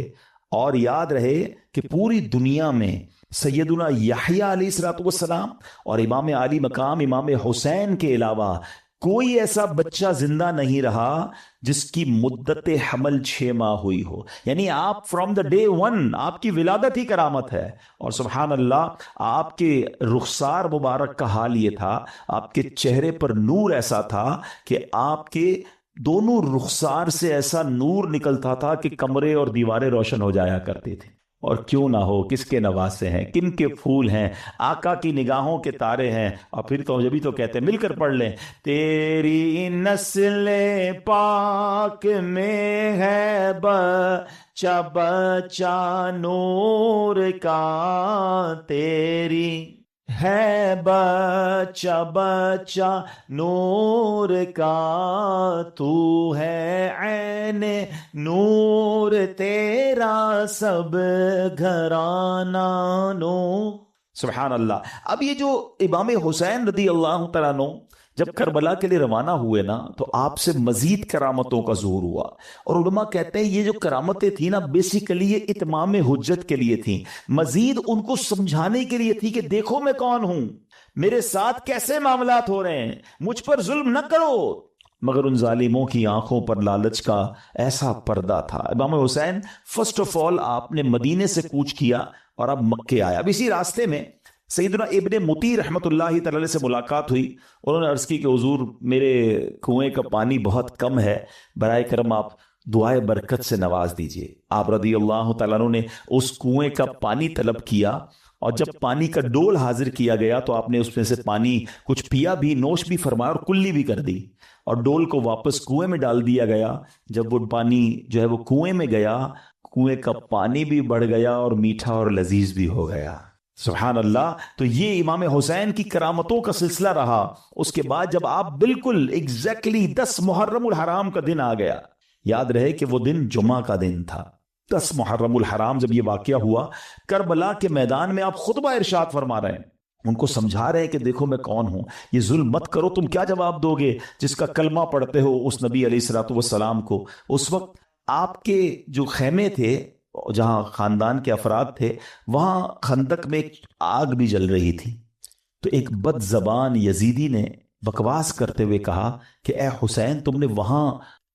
اور یاد رہے کہ پوری دنیا میں سیدنا یحییٰ علیہ الصلوۃ والسلام اور امام عالی مقام امام حسین کے علاوہ کوئی ایسا بچہ زندہ نہیں رہا جس کی مدت حمل 6 ماہ ہوئی ہو۔ یعنی آپ فرام دا ڈے 1 آپ کی ولادت ہی کرامت ہے۔ اور سبحان اللہ، آپ کے رخسار مبارک کا حال یہ تھا، آپ کے چہرے پر نور ایسا تھا کہ آپ کے دونوں رخسار سے ایسا نور نکلتا تھا کہ کمرے اور دیواریں روشن ہو جایا کرتی تھی۔ اور کیوں نہ ہو، کس کے نواسے ہیں، کن کے پھول ہیں، آقا کی نگاہوں کے تارے ہیں۔ اور پھر تو جبھی تو کہتے ہیں، مل کر پڑھ لیں، تیری نسل پاک میں ہے بچہ بچہ نور کا، تیری ہے بچہ بچہ نور کا، تو ہے عین نور تیرا سب گھرانہ نور۔ سبحان اللہ۔ اب یہ جو امام حسین رضی اللہ تعالیٰ عنہ جب کربلا کے لیے روانہ ہوئے نا، تو آپ سے مزید کرامتوں کا ظہور ہوا، اور علماء کہتے ہیں یہ جو کرامتیں تھیں نا، بیسیکلی یہ اتمام حجت کے لیے تھیں، مزید ان کو سمجھانے کے لیے تھی کہ دیکھو میں کون ہوں، میرے ساتھ کیسے معاملات ہو رہے ہیں، مجھ پر ظلم نہ کرو۔ مگر ان ظالموں کی آنکھوں پر لالچ کا ایسا پردہ تھا۔ امام حسین فرسٹ آف آل آپ نے مدینے سے کوچ کیا اور اب مکے آیا۔ اب اسی راستے میں سیدنا ابن مطی رحمۃ اللہ تعالی سے ملاقات ہوئی، انہوں نے عرض کی کہ حضور میرے کنویں کا پانی بہت کم ہے، برائے کرم آپ دعائے برکت سے نواز دیجئے۔ آپ رضی اللہ تعالیٰ عنہ نے اس کنویں کا پانی طلب کیا، اور جب پانی کا ڈول حاضر کیا گیا تو آپ نے اس میں سے پانی کچھ پیا بھی، نوش بھی فرمایا اور کلی بھی کر دی، اور ڈول کو واپس کنویں میں ڈال دیا گیا۔ جب وہ پانی جو ہے وہ کنویں میں گیا، کنویں کا پانی بھی بڑھ گیا اور میٹھا اور لذیذ بھی ہو گیا۔ سبحان اللہ۔ تو یہ امام حسین کی کرامتوں کا سلسلہ رہا۔ اس کے بعد جب آپ بالکل ایگزیکٹلی 10 محرم الحرام کا دن آ گیا، یاد رہے کہ وہ دن جمعہ کا دن تھا، 10 محرم الحرام جب یہ واقعہ ہوا، کربلا کے میدان میں آپ خطبہ ارشاد فرما رہے ہیں، ان کو سمجھا رہے ہیں کہ دیکھو میں کون ہوں، یہ ظلم مت کرو۔ تم کیا جواب دو گے جس کا کلمہ پڑھتے ہو اس نبی علیہ الصلوۃ والسلام کو؟ اس وقت آپ کے جو خیمے تھے، جہاں خاندان کے افراد تھے، وہاں خندق میں ایک آگ بھی جل رہی تھی۔ تو ایک بد زبان یزیدی نے بکواس کرتے ہوئے کہا کہ اے حسین، تم نے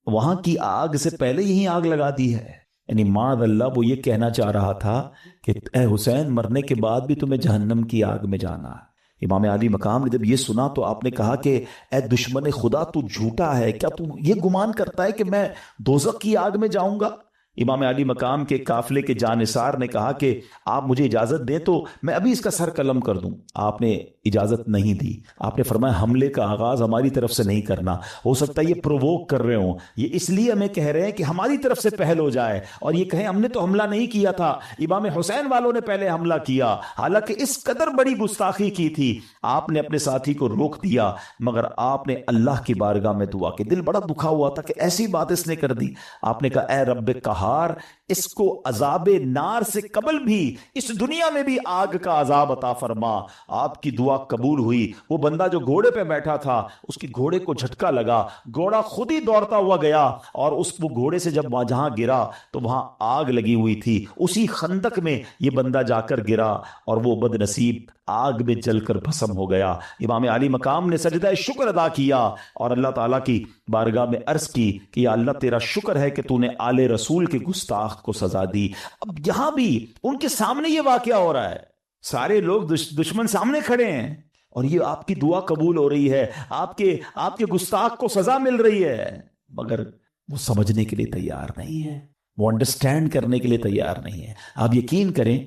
وہاں کی آگ سے پہلے یہی آگ لگا دی ہے۔ یعنی معاذ اللہ، وہ یہ کہنا چاہ رہا تھا کہ اے حسین، مرنے کے بعد بھی تمہیں جہنم کی آگ میں جانا ہے۔ امام علی مقام نے جب یہ سنا تو آپ نے کہا کہ اے دشمن خدا تو جھوٹا ہے، کیا تو یہ گمان کرتا ہے کہ میں دوزخ کی آگ میں جاؤں گا؟ امام علی مقام کے قافلے کے جانثار نے کہا کہ آپ مجھے اجازت دیں تو میں ابھی اس کا سر قلم کر دوں۔ آپ نے اجازت نہیں دی، آپ نے فرمایا حملے کا آغاز ہماری طرف سے نہیں کرنا، ہو سکتا ہے یہ پرووک کر رہے ہوں، یہ اس لیے ہمیں کہہ رہے ہیں کہ ہماری طرف سے پہل ہو جائے اور یہ کہیں ہم نے تو حملہ نہیں کیا تھا، امام حسین والوں نے پہلے حملہ کیا۔ حالانکہ اس قدر بڑی گستاخی کی تھی، آپ نے اپنے ساتھی کو روک دیا، مگر آپ نے اللہ کی بارگاہ میں دعا کی۔ دل بڑا دکھا ہوا تھا کہ ایسی بات اس نے کر دی۔ آپ نے کہا اے رب قہار، اس کو عذاب نار سے قبل بھی اس دنیا میں بھی آگ کا عذاب عطا فرما۔ آپ کی دعا قبول ہوئی۔ وہ بندہ جو گھوڑے پہ بیٹھا تھا، اس کی گھوڑے کو جھٹکا لگا، گھوڑا خود ہی دوڑتا ہوا گیا اور اس وہ گھوڑے سے جب جہاں گرا تو وہاں آگ لگی ہوئی تھی، اسی خندق میں یہ بندہ جا کر گرا اور وہ بد نصیب آگ میں جل کر بھسم ہو گیا۔ امام علی مقام نے سجدہ شکر ادا کیا اور اللہ تعالیٰ کی بارگاہ میں عرض کی کہ یا اللہ تیرا شکر ہے کہ تو نے آل رسول کے گستاخ کو سزا دی۔ اب یہاں بھی ان کے سامنے یہ واقعہ ہو رہا ہے، سارے لوگ دشمن سامنے کھڑے ہیں اور یہ آپ کی دعا قبول ہو رہی ہے، آپ کے گستاخ کو سزا مل رہی ہے، مگر وہ سمجھنے کے لیے تیار نہیں ہے، وہ انڈرسٹینڈ کرنے کے لیے تیار نہیں ہے۔ آپ یقین کریں،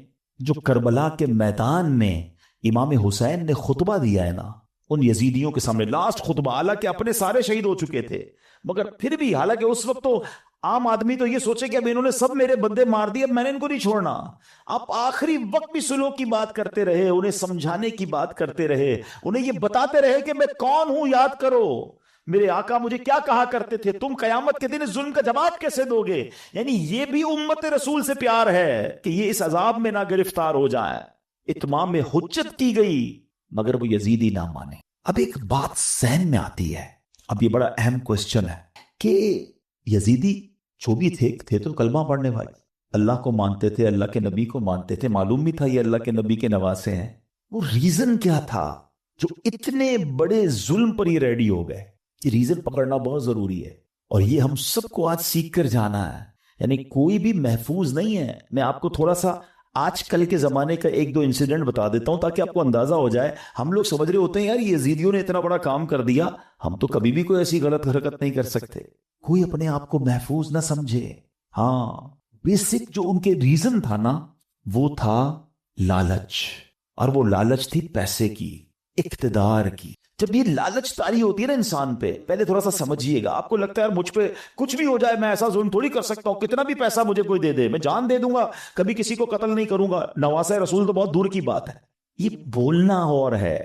جو کربلا کے میدان میں امام حسین نے خطبہ دیا ہے نا ان یزیدیوں کے سامنے، لاسٹ خطبہ، حالانکہ اپنے سارے شہید ہو چکے تھے، مگر پھر بھی، حالانکہ اس وقت تو عام آدمی تو یہ سوچے کہ اب انہوں نے سب میرے بندے مار دیے، اب میں نے ان کو نہیں چھوڑنا۔ آپ آخری وقت بھی سلوک کی بات کرتے رہے، انہیں سمجھانے کی بات کرتے رہے، انہیں یہ بتاتے رہے کہ میں کون ہوں، یاد کرو میرے آقا مجھے کیا کہا کرتے تھے، تم قیامت کے دن اس ظلم کا جواب کیسے دو گے۔ یعنی یہ بھی امت رسول سے پیار ہے کہ یہ اس عذاب میں نہ گرفتار ہو جائے۔ اتمام میں حجت کی گئی مگر وہ یزیدی نہ مانے۔ اب ایک بات ذہن میں آتی ہے، اب یہ بڑا اہم کوسچن ہے کہ یزیدی جو بھی تھے تو کلمہ پڑھنے والے، اللہ کو مانتے تھے، اللہ کے نبی کو مانتے تھے، معلوم بھی تھا یہ اللہ کے نبی کے نواسے ہیں۔ وہ ریزن کیا تھا جو اتنے بڑے ظلم پر یہ ریڈی ہو گئے؟ یہ ریزن پکڑنا بہت ضروری ہے اور یہ ہم سب کو آج سیکھ کر جانا ہے۔ یعنی کوئی بھی محفوظ نہیں ہے۔ میں آپ کو تھوڑا سا آج کل کے زمانے کا ایک دو انسیڈنٹ بتا دیتا ہوں تاکہ آپ کو اندازہ ہو جائے۔ ہم لوگ سمجھ رہے ہوتے ہیں یار یہ یزیدیوں نے اتنا بڑا کام کر دیا، ہم تو کبھی بھی کوئی ایسی غلط حرکت نہیں کر سکتے۔ کوئی اپنے آپ کو محفوظ نہ سمجھے۔ ہاں، بیسک جو ان کے ریزن تھا نا وہ تھا لالچ، اور وہ لالچ تھی پیسے کی، اقتدار کی۔ جب یہ لالچ طاری ہوتی ہے نا انسان پہ، پہلے تھوڑا سا سمجھیے گا، آپ کو لگتا ہے یار مجھ پہ کچھ بھی ہو جائے میں ایسا ظلم تھوڑی کر سکتا ہوں، کتنا بھی پیسہ مجھے کوئی دے دے میں جان دے دوں گا، کبھی کسی کو قتل نہیں کروں گا، نواسہ رسول تو بہت دور کی بات ہے۔ یہ بولنا اور ہے،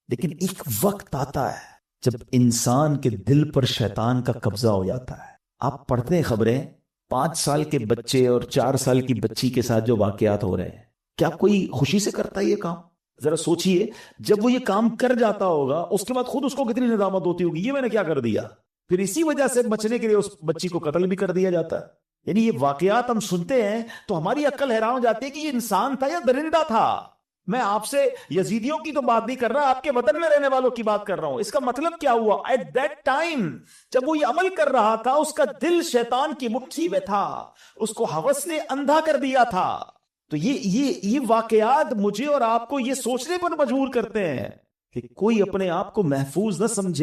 لیکن ایک وقت آتا ہے جب انسان کے دل پر شیطان کا قبضہ ہو جاتا ہے۔ آپ پڑھتے ہیں خبریں 5 سال کے بچے اور 4 سال کی بچی کے ساتھ جو واقعات ہو رہے ہیں، کیا کوئی خوشی سے کرتا ہے یہ کام؟ ذرا سوچئے، جب وہ یہ کام کر جاتا ہوگا اس کے بعد خود اس کو کتنی ندامت ہوتی ہوگی، یہ میں نے کیا کر دیا۔ پھر اسی وجہ سے بچنے کے لیے اس بچی کو قتل بھی کر دیا جاتا ہے۔ یعنی یہ واقعات ہم سنتے ہیں تو ہماری عقل حیران ہو جاتی ہے کہ یہ انسان تھا یا درندہ تھا۔ میں آپ سے یزیدیوں کی تو بات نہیں کر رہا، آپ کے وطن میں رہنے والوں کی بات کر رہا ہوں۔ اس کا مطلب کیا ہوا؟ ایٹ دیٹ ٹائم جب وہ یہ عمل کر رہا تھا اس کا دل شیطان کی مٹھی میں تھا، اس کو ہوس نے اندھا کر دیا تھا۔ تو یہ واقعات مجھے اور آپ کو یہ سوچنے پر مجبور کرتے ہیں کہ کوئی اپنے آپ کو محفوظ نہ سمجھے۔